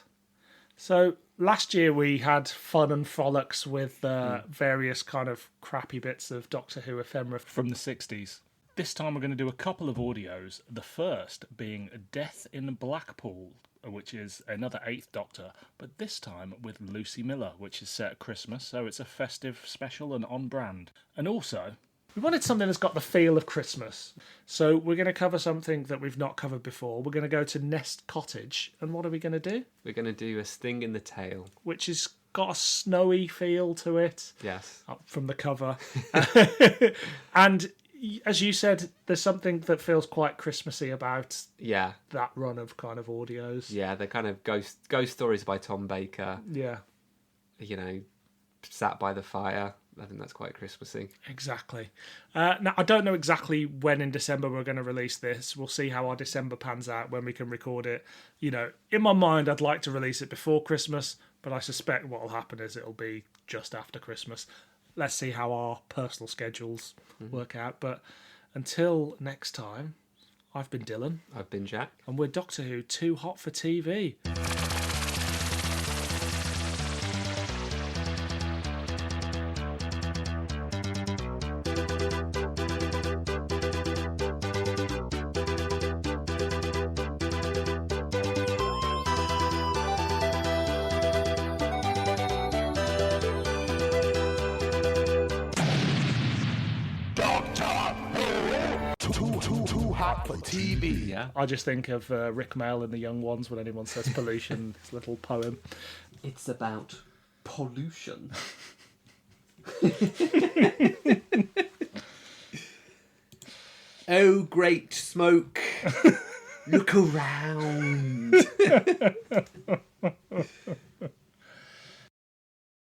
So last year we had fun and frolics with various kind of crappy bits of Doctor Who ephemera from the 60s. This time we're going to do a couple of audios. The first being Death in Blackpool, which is another 8th Doctor, but this time with Lucy Miller, which is set at Christmas, so it's a festive special and on brand. And also... we wanted something that's got the feel of Christmas. So we're going to cover something that we've not covered before. We're going to go to Nest Cottage. And what are we going to do? We're going to do A Sting in the Tail. Which has got a snowy feel to it. Yes. From the cover. And as you said, there's something that feels quite Christmassy about that run of kind of audios. Yeah, they're kind of ghost stories by Tom Baker. Yeah. Sat by the fire I think that's quite Christmassy. Exactly. Now, I don't know exactly when in December we're going to release this. We'll see how our December pans out when we can record it. You know, in my mind, I'd like to release it before Christmas, but I suspect what will happen is it'll be just after Christmas. Let's see how our personal schedules work out. But until next time, I've been Dylan. I've been Jack. And we're Doctor Who Too Hot for TV. Too hot for TV. Yeah. I just think of Rick Mell in The Young Ones when anyone says pollution, his little poem. It's about pollution. Oh, great smoke. Look around.